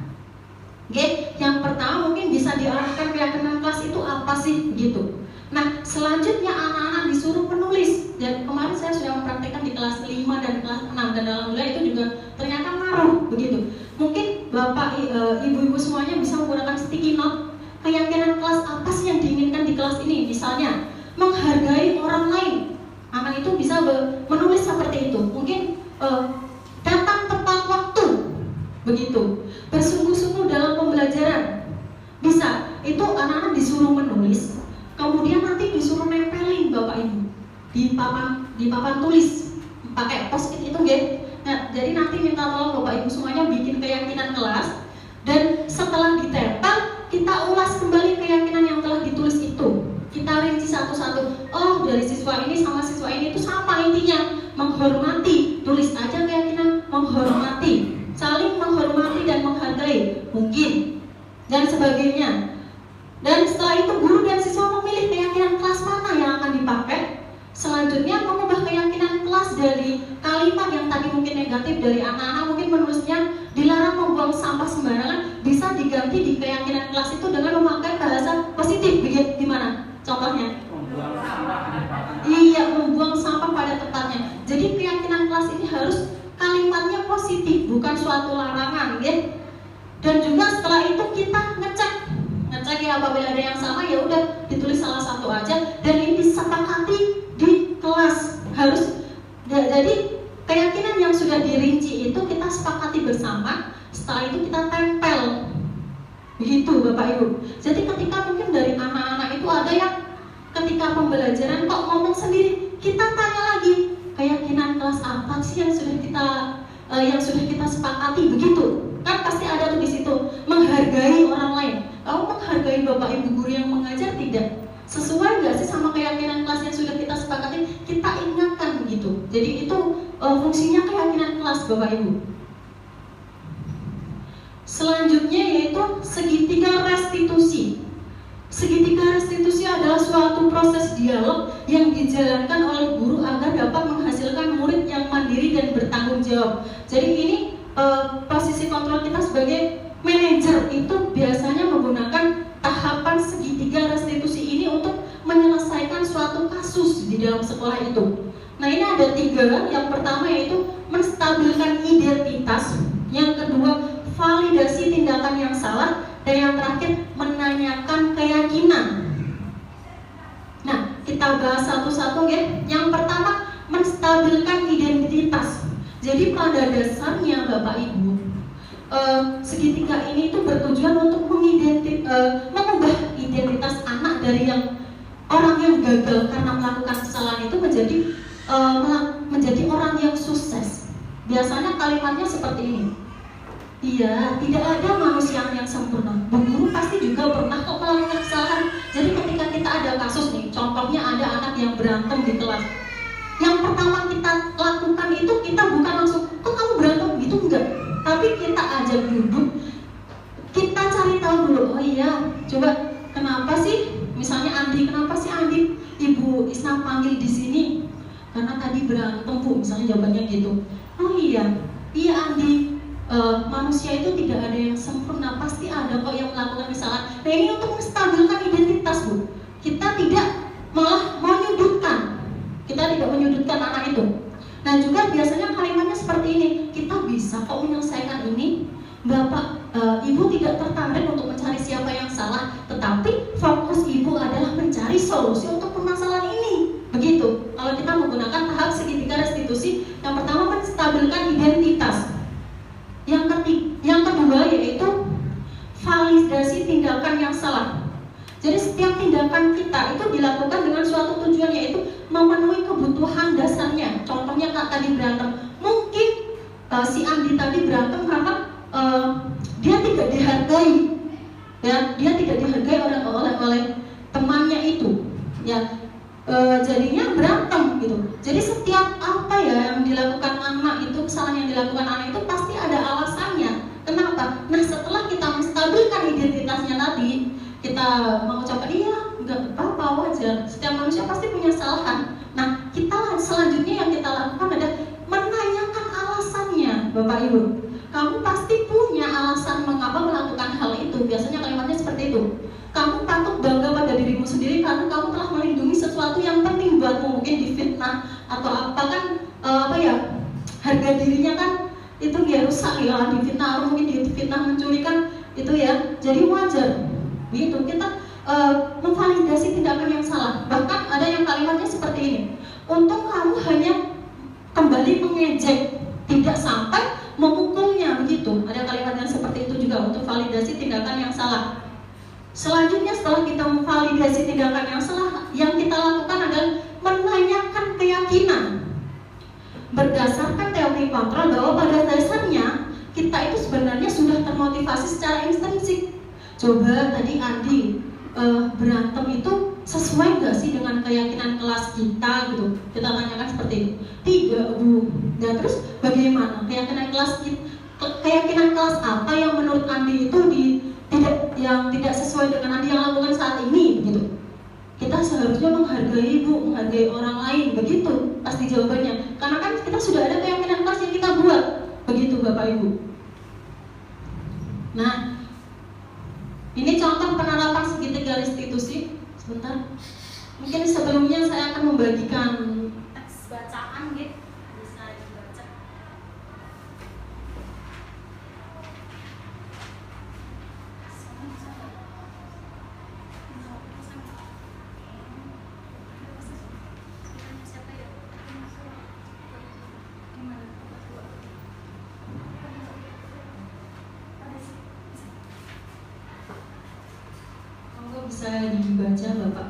Oke, yang pertama mungkin bisa diarahkan keyakinan kelas itu apa sih gitu. Nah selanjutnya anak-anak disuruh menulis. Dan kemarin saya sudah mempraktikkan di kelas 5 dan kelas 6, dan alhamdulillah itu juga ternyata ngaruh begitu. Mungkin Bapak Ibu-ibu semuanya bisa menggunakan sticky note. Keyakinan kelas apa sih yang diinginkan di kelas ini? Misalnya menghargai orang lain. Anak itu bisa menulis seperti itu. Mungkin datang tepat waktu, begitu. Bersungguh-sungguh dalam pembelajaran. Bisa. Itu anak-anak disuruh menulis. Kemudian nanti disuruh nempelin Bapak Ibu di papan tulis pakai post-it itu ya. Nah, jadi nanti minta tolong Bapak Ibu semuanya bikin keyakinan kelas, dan setelah ditempel kita ulas kembali keyakinan yang telah ditulis itu. Kita rinci satu-satu. Oh, dari siswa ini sama siswa ini itu sama intinya, menghormati. Tulis aja keyakinan menghormati, saling menghormati dan menghargai, mungkin, dan sebagainya. Dan setelah itu guru dan siswa memilih keyakinan kelas mana yang akan dipakai. Selanjutnya mengubah keyakinan kelas dari kalimat yang tadi mungkin negatif dari anak-anak, mungkin menulisnya dilarang membuang sampah sembarangan, bisa diganti di keyakinan kelas itu dengan memakai bahasa positif. Begitu gimana? Contohnya? Membuang sampah di tempatnya. Iya, membuang sampah pada tempatnya. Jadi keyakinan kelas ini harus kalimatnya positif, bukan suatu larangan, ya. Dan juga setelah itu kita ngecek ya, apabila ada yang sama ya udah ditulis salah satu aja, dan ini disepakati di kelas. Harus jadi keyakinan yang sudah dirinci itu kita sepakati bersama, setelah itu kita tempel. Begitu Bapak Ibu. Jadi ketika mungkin dari anak-anak itu ada yang ketika pembelajaran kok ngomong sendiri, kita tanya lagi, keyakinan kelas apa sih yang sudah kita sepakati, begitu. Kan pasti ada tuh di situ, menghargai orang lain. Kamu menghargai Bapak Ibu guru yang mengajar tidak? Sesuai nggak sih sama keyakinan kelas yang sudah kita sepakati? Kita ingatkan begitu. Jadi itu fungsinya keyakinan kelas Bapak Ibu. Selanjutnya yaitu segitiga restitusi. Segitiga restitusi adalah suatu proses dialog yang dijalankan oleh guru agar dapat menghasilkan murid yang mandiri dan bertanggung jawab. Jadi ini posisi kontrol kita sebagai manajer itu biasanya menggunakan tahapan segitiga restitusi ini untuk menyelesaikan suatu kasus di dalam sekolah itu. Nah, ini ada 3. Yang pertama yaitu menstabilkan identitas, yang kedua validasi tindakan yang salah, dan yang terakhir menanyakan keyakinan. Nah, kita bahas satu-satu ya. Yang pertama, menstabilkan identitas. Jadi pada dasarnya Bapak Ibu, segitiga ini itu bertujuan untuk mengubah identitas anak dari yang orang yang gagal karena melakukan kesalahan itu menjadi orang yang sukses. Biasanya kalimatnya seperti ini. Iya, tidak ada manusia yang sempurna. Bu guru pasti juga pernah kok melakukan kesalahan. Jadi ketika kita ada kasus nih, contohnya ada anak yang berantem di kelas. Yang pertama kita lakukan itu kita bukan langsung, kok kamu berantem gitu, enggak. Tapi kita ajak duduk, kita cari tahu dulu. Oh iya, coba kenapa sih? Misalnya Andi, kenapa sih Andi Ibu Isna panggil di sini? Karena tadi berantem Bu, misalnya jawabannya gitu. Oh iya Andi. Manusia itu tidak ada yang sempurna, pasti ada kok yang melakukan kesalahan. Nah, ini untuk menstabilkan identitas Bu. Kita tidak malah menyudutkan, anak itu. Nah, juga biasanya kalimatnya seperti ini, kita bisa kok menyelesaikan ini. Bapak, Ibu tidak tertarik untuk mencari siapa yang salah, tetapi fokus Ibu adalah mencari solusi untuk permasalahan ini. Begitu. Kalau kita menggunakan tahap segitiga restitusi, yang pertama menstabilkan identitas. Yang kedua yaitu validasi tindakan yang salah. Jadi setiap tindakan kita itu dilakukan dengan suatu tujuan, yaitu memenuhi kebutuhan dasarnya. Contohnya tadi berantem, mungkin si Andi tadi berantem karena dia tidak dihargai, ya, dia tidak dihargai oleh temannya itu, ya. Jadinya berantem gitu. Jadi setiap apa ya yang dilakukan anak itu, kesalahan yang dilakukan anak itu pasti ada alasannya. Kenapa? Nah, setelah kita menstabilkan identitasnya tadi, kita mengucapkan iya, enggak apa-apa, wajar. Setiap manusia pasti punya kesalahan. Nah, kita selanjutnya yang kita lakukan adalah menanyakan alasannya, Bapak Ibu. Kamu pasti punya alasan mengapa melakukan hal itu. Biasanya kalimatnya seperti itu. Kamu patut bangga pada dirimu sendiri karena kamu telah melindungi sesuatu yang penting buatmu, mungkin difitnah atau apa kan, harga dirinya kan itu dia rusak ya, difitnah atau mungkin difitnah mencuri kan itu ya, jadi wajar gitu kita memvalidasi tindakan yang salah. Bahkan ada yang kalimatnya seperti ini, untung kamu hanya kembali mengejek, tidak sampai memukulnya, begitu. Ada kalimat yang seperti itu juga untuk validasi tindakan yang salah. Selanjutnya setelah kita memvalidasi tindakan yang salah, yang kita lakukan adalah menanyakan keyakinan. Berdasarkan teori kontrol bahwa pada dasarnya kita itu sebenarnya sudah termotivasi secara intrinsik. Coba tadi Andi berantem itu sesuai nggak sih dengan keyakinan kelas kita gitu? Kita tanyakan seperti itu. Tidak Bu. Dan terus bagaimana keyakinan kelas apa yang menurut Andi itu yang tidak sesuai dengan Andi yang lakukan saat ini begitu. Kita seharusnya menghargai Bu, menghargai orang lain, begitu pasti jawabannya. Karena kan kita sudah ada keyakinan keras yang kita buat, begitu Bapak Ibu. Nah, ini contoh penerapan segitiga restitusi. Sebentar, mungkin sebelumnya saya akan membagikan teks bacaan gitu, bisa dibaca. Bisa dibaca Bapak.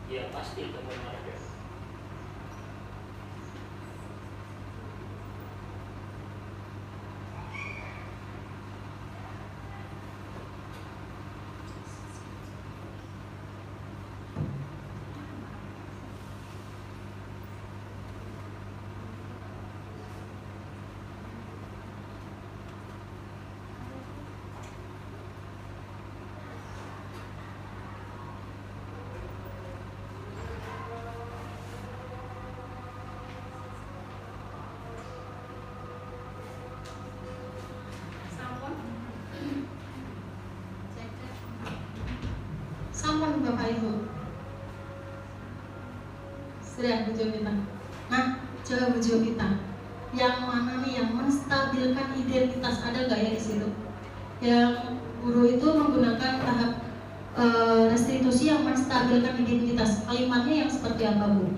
Ya pasti teman-teman. Sampun Bapak Ibu. Sudah bujo kita. Nah, coba bujo kita. Yang mana nih yang menstabilkan identitas, ada nggak ya di situ? Yang guru itu menggunakan tahap restitusi yang menstabilkan identitas. Kalimatnya yang seperti apa Bu?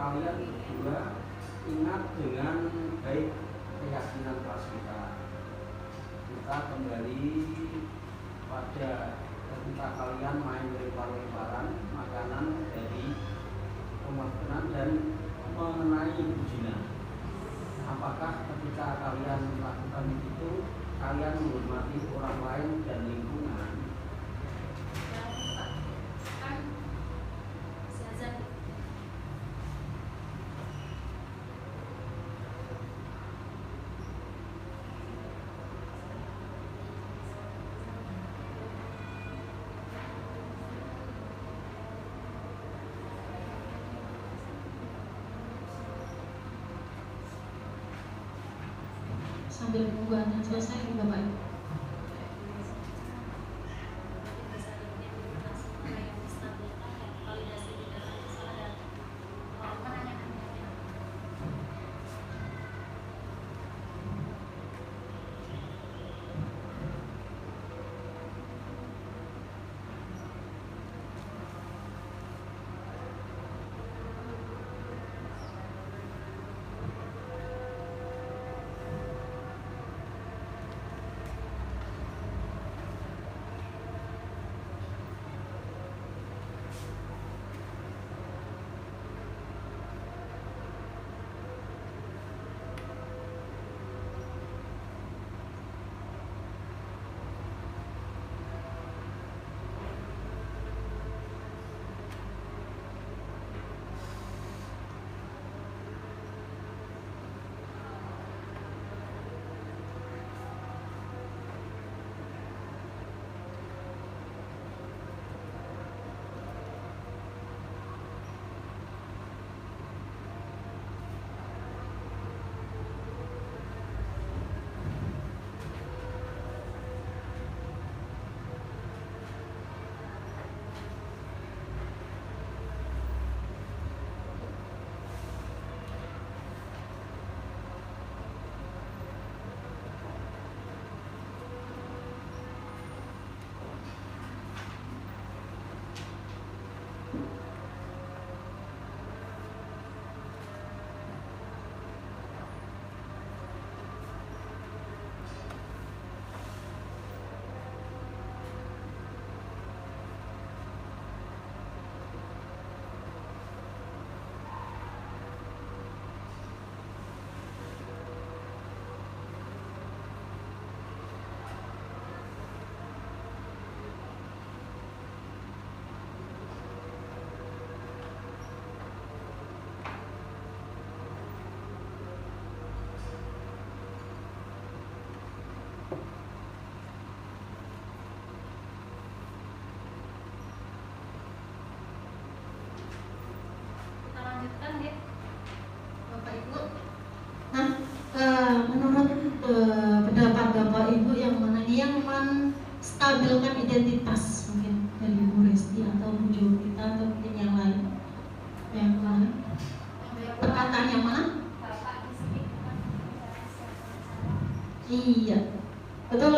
Kalian berdua ingat dengan baik keyakinan keras kita. Kita kembali pada ketika kalian main lempar-lemparan makanan dari pemakanan dan mengenai zina. Apakah ketika kalian melakukan itu kalian menghormati orang lain dan lingkungan? Sambil menunggu Anda selesai Bapak Ibu.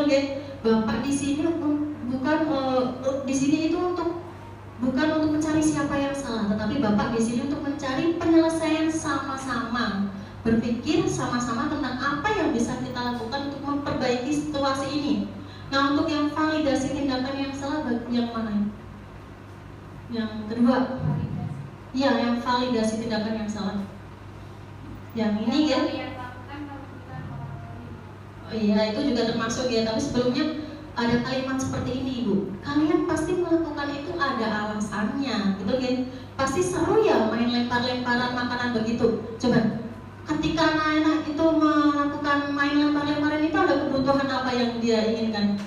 nggih. Bapak di sini bukan di sini itu bukan untuk mencari siapa yang salah, tetapi Bapak di sini untuk mencari penyelesaian sama-sama, berpikir sama-sama tentang apa yang bisa kita lakukan untuk memperbaiki situasi ini. Nah, untuk yang validasi tindakan yang salah yang mana? Yang kedua, ya, yang validasi tindakan yang salah. Yang ini ya. Oh iya, itu juga termasuk ya. Tapi sebelumnya ada kalimat seperti ini, Ibu. Kalian pasti melakukan itu ada alasannya, gitu kan? Pasti seru ya main lempar-lemparan makanan begitu. Coba, ketika anak-anak itu melakukan main lempar-lemparan itu ada kebutuhan apa yang dia inginkan?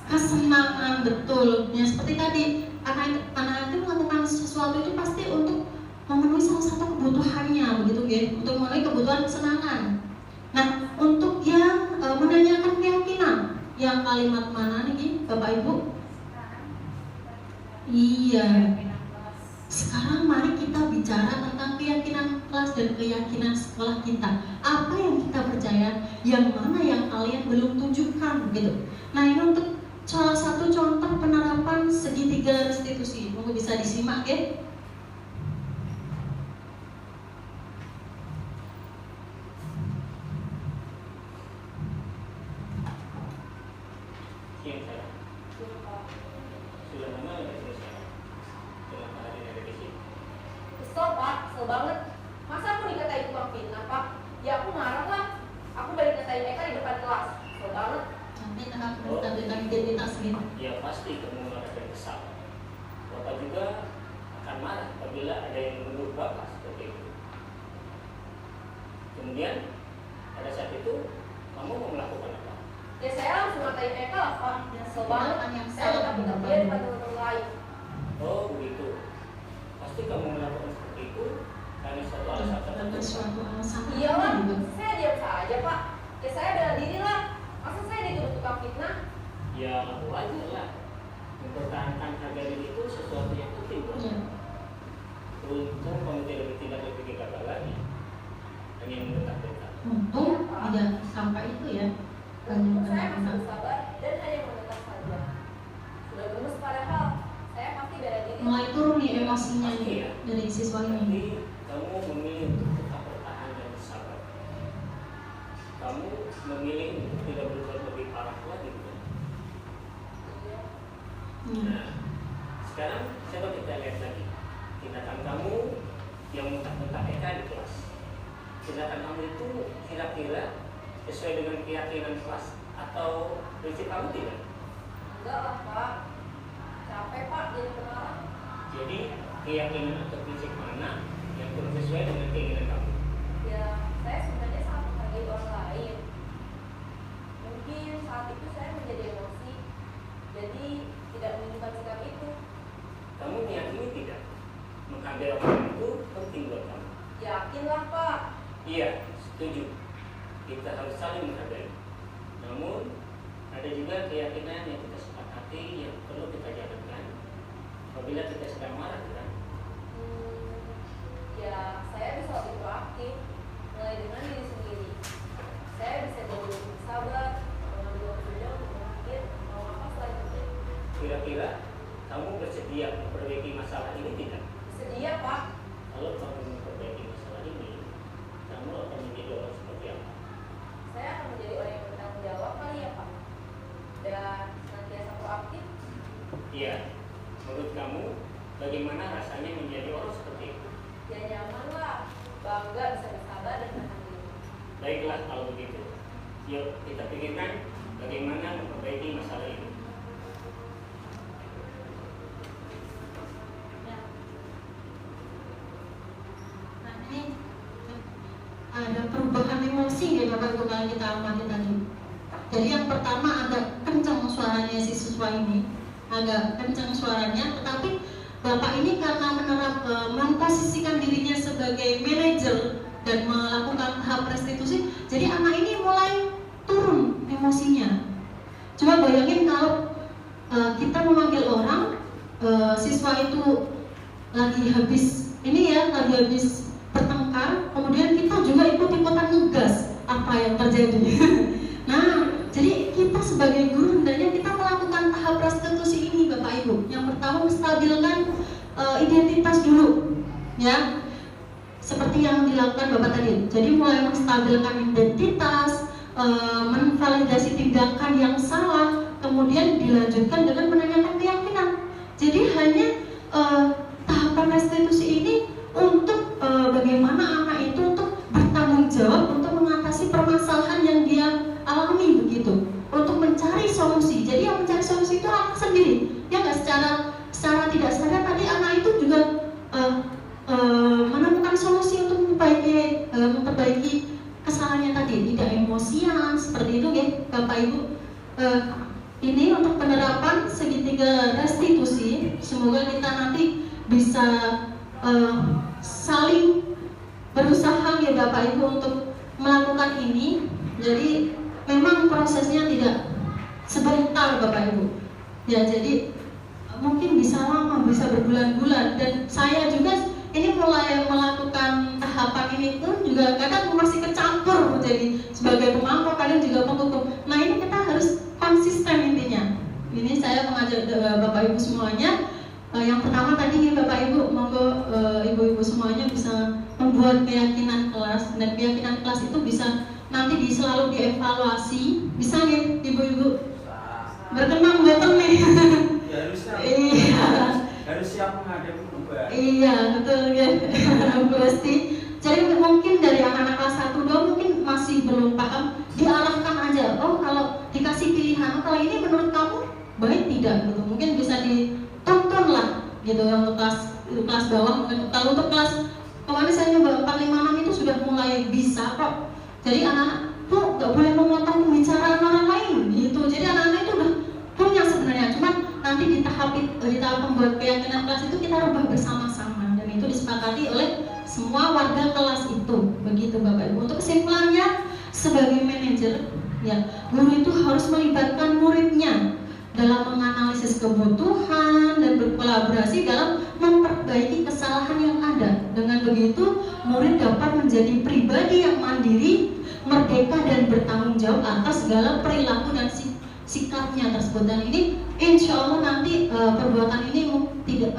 Kesenangan, betul. Ya seperti tadi, anak-anak itu melakukan sesuatu itu pasti untuk memenuhi salah satu kebutuhannya, begitu kan? Untuk memenuhi kebutuhan kesenangan. Nah, untuk yang menanyakan keyakinan, yang kalimat mana nih, Bapak Ibu? Iya. Sekarang mari kita bicara tentang keyakinan kelas dan keyakinan sekolah kita. Apa yang kita percaya, yang mana yang kalian belum tunjukkan, gitu. Nah, ini untuk salah satu contoh penerapan segitiga restitusi. Mungkin bisa disimak ya. Kesel Pak, kesel banget. Masa aku dikatain tukang fitnah Pak? Ya aku marah lah. Aku balik katain Eka di depan kelas. Kesel banget. Nanti tahap menstabilkan identitas gitu. Ya pasti kamu akan kesal. Bapak juga akan marah apabila ada yang menuduh Bapak seperti itu. Kemudian pada saat itu kamu mau melakukan apa? Ya saya langsung ngatain Eka lah Pak. Kesel banget. Yang Saya udah salah minta dia depan teman-teman lain. Oh begitu. Pasti kamu melakukan seperti itu karena suatu alasan tertentu. Suatu alasan. Iya lah, saya diam saja Pak. Ya saya bela diri lah. Masa saya dituduh tukang fitnah? Ya wajar lah. Mempertahankan harga diri itu sesuatu yang penting buat Iya. Untung kamu tidak bertindak lebih gegabah lagi. Hanya mendekat-dekat. Untung tidak sampai itu ya. Hanya Saya masih mendekat. bersabar dan hanya mendekat saja. Sudah gemes padahal saya pasti bela diri. Mulai turun nih emosinya nih Iya. dari siswa Tapi ini. kamu memilih untuk tetap bertahan dan bersabar. Kamu memilih untuk tidak berbuat lebih parah lagi. Bukan? Nah, sekarang coba kita lihat lagi tindakan kamu yang mentak-mentak Eka di kelas. Tindakan kamu itu kira-kira sesuai dengan keyakinan kelas atau prinsip kamu tidak? Enggak lah Pak. Capek Pak jadi pengarang. Jadi keyakinan atau prinsip mana yang kurang sesuai dengan keinginan kamu? Ya saya sebenarnya sangat menghargai orang lain. Mungkin saat itu saya menjadi emosi. Jadi tidak menunjukkan sikap itu. Kamu meyakini tidak? Menghargai orang itu penting buat kamu. Yakinlah Pak. Iya, setuju. Kita harus saling menghargai. Namun ada juga keyakinan yang kita sepakati yang perlu kita jalankan apabila kita sedang marah, kan? Ya saya bisa lebih proaktif. Mulai dengan diri sendiri. Saya bisa jadi lebih sabar, mengambil waktu untuk berpikir mau apa selanjutnya. Kira-kira kamu bersedia memperbaiki masalah ini tidak? Sedia Pak. Kalau kamu memperbaiki masalah ini, kamu akan menjadi orang seperti apa? Saya akan menjadi orang yang bertanggung jawab kali ya Pak. Dan senantiasa proaktif. Iya. Menurut kamu, bagaimana rasanya menjadi orang seperti itu? Ya nyaman lah. Bangga bisa bersabar dan tahan diri. Baiklah kalau begitu. Yuk kita pikirkan bagaimana memperbaiki masalah ini. Nah ini ada perubahan emosi ya Bapak Ibu kalau kita amati tadi. Jadi yang pertama agak kencang suaranya si siswa ini, agak kencang suaranya, tetapi Bapak ini karena memposisikan dirinya sebagai manajer dan melakukan tahap restitusi, jadi anak ini mulai turun emosinya. Coba bayangin kalau kita memanggil orang, siswa itu lagi habis bertengkar, kemudian kita juga ikut-ikutan ngegas, apa yang terjadi? Nah, jadi kita sebagai guru hendaknya kita melakukan tahap restitusi ini Bapak Ibu. Yang pertama menstabilkan identitas dulu, ya. Seperti yang dilakukan Bapak tadi. Jadi mulai menstabilkan identitas, menvalidasi tindakan yang salah, kemudian dilanjutkan dengan menanyakan keyakinan. Jadi hanya tahapan restitusi ini untuk bagaimana anak itu untuk bertanggung jawab untuk mengatasi permasalahan yang dia alami begitu, untuk mencari solusi. Jadi yang mencari solusi itu anak sendiri, ya nggak, secara tidak sadar tadi anak itu juga menemukan solusi untuk memperbaiki kesalahannya tadi, tidak emosian seperti itu ya Bapak Ibu. Ini untuk penerapan segitiga restitusi, semoga kita nanti bisa saling berusaha ya Bapak Ibu untuk melakukan ini. Jadi memang prosesnya tidak sebentar Bapak Ibu ya, jadi mungkin bisa lama, bisa berbulan-bulan. Dan saya juga ini mulai melakukan tahapan ini pun juga kadang masih kecampur, jadi sebagai pemangku kadang juga penghukum. Nah ini kita harus konsisten intinya. Ini saya mengajak Bapak Ibu semuanya. Yang pertama tadi Bapak Ibu, monggo Ibu-ibu semuanya bisa membuat keyakinan kelas, dan keyakinan kelas itu bisa nanti selalu dievaluasi. Bisa nih Ibu-ibu berkenan betul nih. Ya, harusnya. Iya. Harus siap menghadapi perubahan. Iya betul ya. Pasti. Jadi mungkin dari anak-anak kelas 1-2 mungkin masih belum paham, diarahkan aja. Oh kalau dikasih pilihan, kalau ini menurut kamu baik tidak gitu, mungkin bisa dituntun lah gitu untuk kelas bawah. Kalau untuk kelas kemarin saya nyoba 4, 5, 6 itu sudah mulai bisa kok. Jadi anak-anak tuh nggak boleh memotong pembicaraan orang lain gitu. Jadi anak-anak itu udah punya sebenarnya, cuman nanti di tahap pembuat keyakinan kelas itu kita rubah bersama-sama, dan itu disepakati oleh semua warga kelas itu. Begitu Bapak Ibu. Untuk kesimpulannya, sebagai manajer ya, guru itu harus melibatkan muridnya dalam menganalisis kebutuhan dan berkolaborasi dalam memperbaiki kesalahan yang ada. Dengan begitu, murid dapat menjadi pribadi yang mandiri, merdeka dan bertanggung jawab atas segala perilaku dan sikapnya tersebut. Dan ini insya Allah nanti perbuatan ini tidak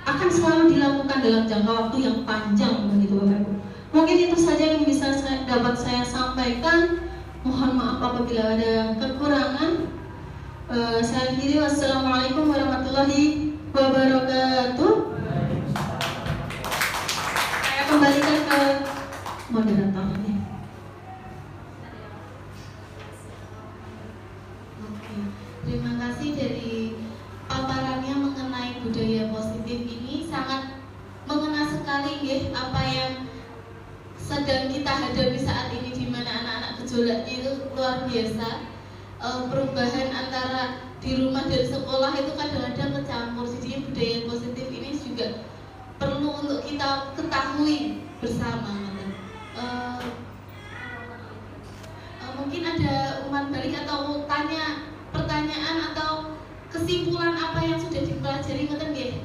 akan selalu dilakukan dalam jangka waktu yang panjang begitu Bapak Ibu. Mungkin itu saja yang bisa dapat saya sampaikan. Mohon maaf apabila ada kekurangan. Saya akhiri, wassalamualaikum warahmatullahi wabarakatuh. Saya kembalikan ke moderator. Terima kasih dari paparannya mengenai budaya positif ini, sangat mengena sekali ya apa yang sedang kita hadapi saat ini, di mana anak-anak gejolaknya itu luar biasa. Perubahan antara di rumah dan sekolah itu kadang-kadang kecampur. Jadi budaya positif ini juga perlu untuk kita ketahui bersama. Mungkin ada umpan balik atau pertanyaan atau kesimpulan apa yang sudah dipelajari ngoten nggih?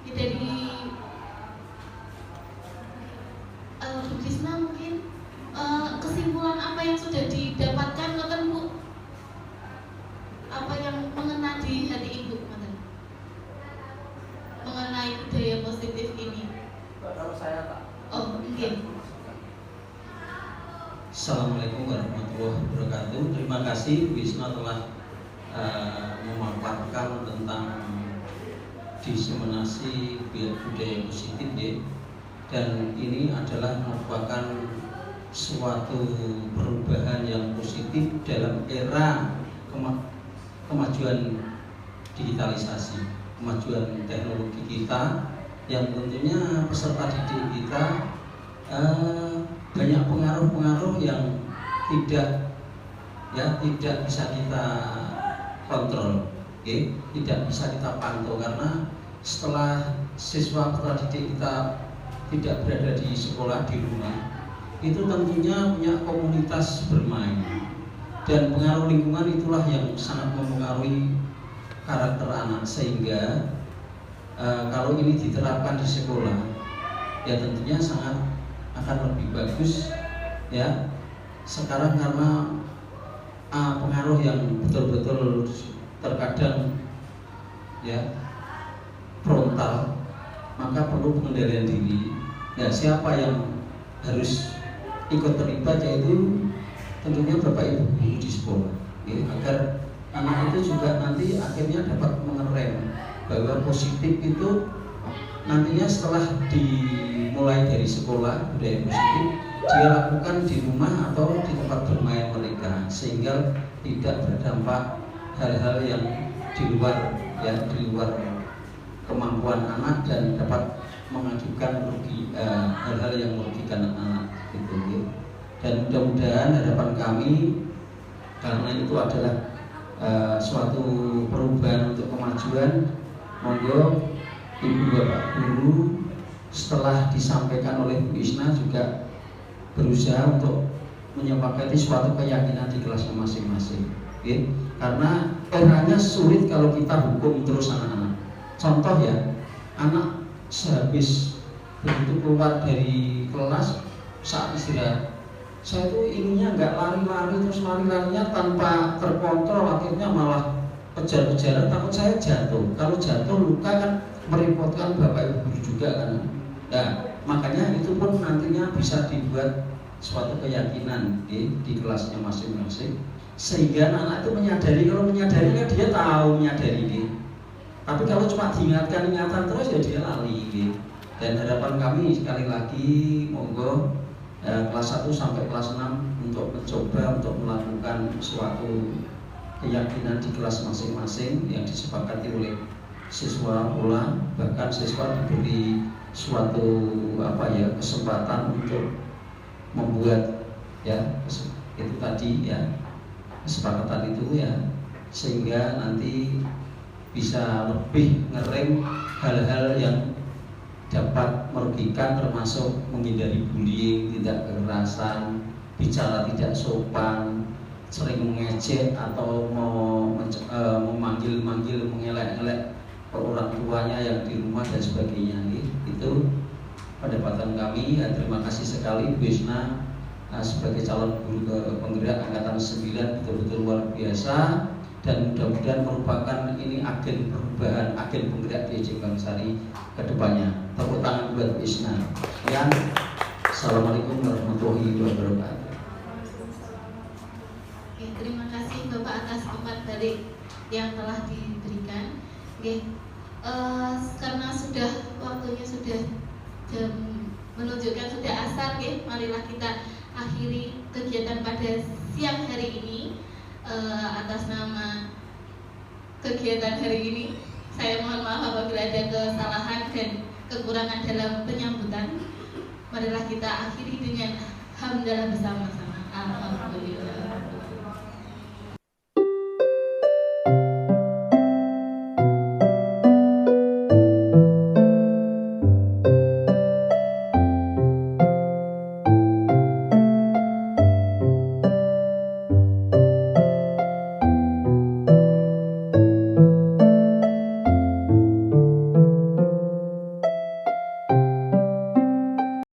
Dari Bu Krisna mungkin kesimpulan apa yang sudah didapatkan ngoten Bu? Apa yang mengena di hati Ibu ngoten? Mengenai budaya positif ini. Kalau saya tak. Oh, mungkin. Assalamualaikum warahmatullahi wabarakatuh. Terima kasih Wisna telah memaparkan tentang diseminasi budaya positif ya. Dan ini adalah merupakan suatu perubahan yang positif dalam era kemajuan digitalisasi, kemajuan teknologi kita, yang tentunya peserta didik kita banyak pengaruh-pengaruh yang tidak bisa kita kontrol, tidak bisa kita pantau, karena setelah siswa peserta didik kita tidak berada di sekolah, di rumah, itu tentunya punya komunitas bermain, dan pengaruh lingkungan itulah yang sangat mempengaruhi karakter anak. Sehingga kalau ini diterapkan di sekolah, ya tentunya sangat akan lebih bagus ya. Sekarang karena pengaruh yang betul-betul terkadang ya frontal, maka perlu pengendalian diri. Ya, siapa yang harus ikut terlibat, yaitu tentunya Bapak Ibu guru di sekolah, ya, agar anak itu juga nanti akhirnya dapat mengerem bahwa positif itu nantinya setelah dimulai dari sekolah, budaya positif dia lakukan di rumah atau di tempat bermain mereka, sehingga tidak berdampak hal-hal yang di luar kemampuan anak dan dapat mengajukan hal-hal yang merugikan anak gitu, ya. Dan mudah-mudahan harapan kami, karena itu adalah suatu perubahan untuk kemajuan, monggo Ibu Bapak Guru setelah disampaikan oleh Bu Isna juga berusaha untuk menyepakati suatu keyakinan di kelasnya masing-masing, ya. Karena eranya sulit kalau kita hukum terus anak-anak. Contoh ya, anak sehabis begitu keluar dari kelas saat istirahat, saya tuh inginnya nggak lari-lari, terus lari-larinya tanpa terkontrol, akhirnya malah kejar-kejaran, takut saya jatuh. Kalau jatuh luka kan merepotkan Bapak Ibu juga kan. Nah, makanya itu pun nantinya bisa dibuat suatu keyakinan di kelasnya masing-masing, sehingga anak itu menyadari. Kalau menyadari kan dia tahu menyadari gitu. Tapi kalau cuma diingatkan terus ya dia lali gitu. Dan harapan kami sekali lagi, monggo kelas 1 sampai kelas 6 untuk mencoba untuk melakukan suatu keyakinan di kelas masing-masing yang disepakati oleh siswa pula, bahkan siswa diberi suatu kesempatan untuk membuat ya itu tadi ya kesepakatan itu ya, sehingga nanti bisa lebih ngerem hal-hal yang dapat merugikan, termasuk menghindari bullying, tidak kekerasan, bicara tidak sopan, sering mengejek atau memanggil-manggil, mengelek-elek orang tuanya yang di rumah dan sebagainya. Itu pendapatan kami. Ya, terima kasih sekali Bu Isna sebagai calon guru penggerak angkatan 9, betul-betul luar biasa, dan mudah-mudahan merupakan ini agen perubahan, agen penggerak di Ejek Bangsari ke depannya. Tepuk tangan buat Bu Isna. Ya, assalamualaikum warahmatullahi wabarakatuh. Oke, terima kasih Bapak atas tempat balik yang telah diberikan. Oke, karena sudah waktunya sudah jam menunjukkan sudah asar, oke, marilah kita akhiri kegiatan pada siang hari ini. Atas nama kegiatan hari ini, saya mohon maaf apabila ada kesalahan dan kekurangan dalam penyambutan. Marilah kita akhiri dengan hamdalah bersama-sama. Alhamdulillah.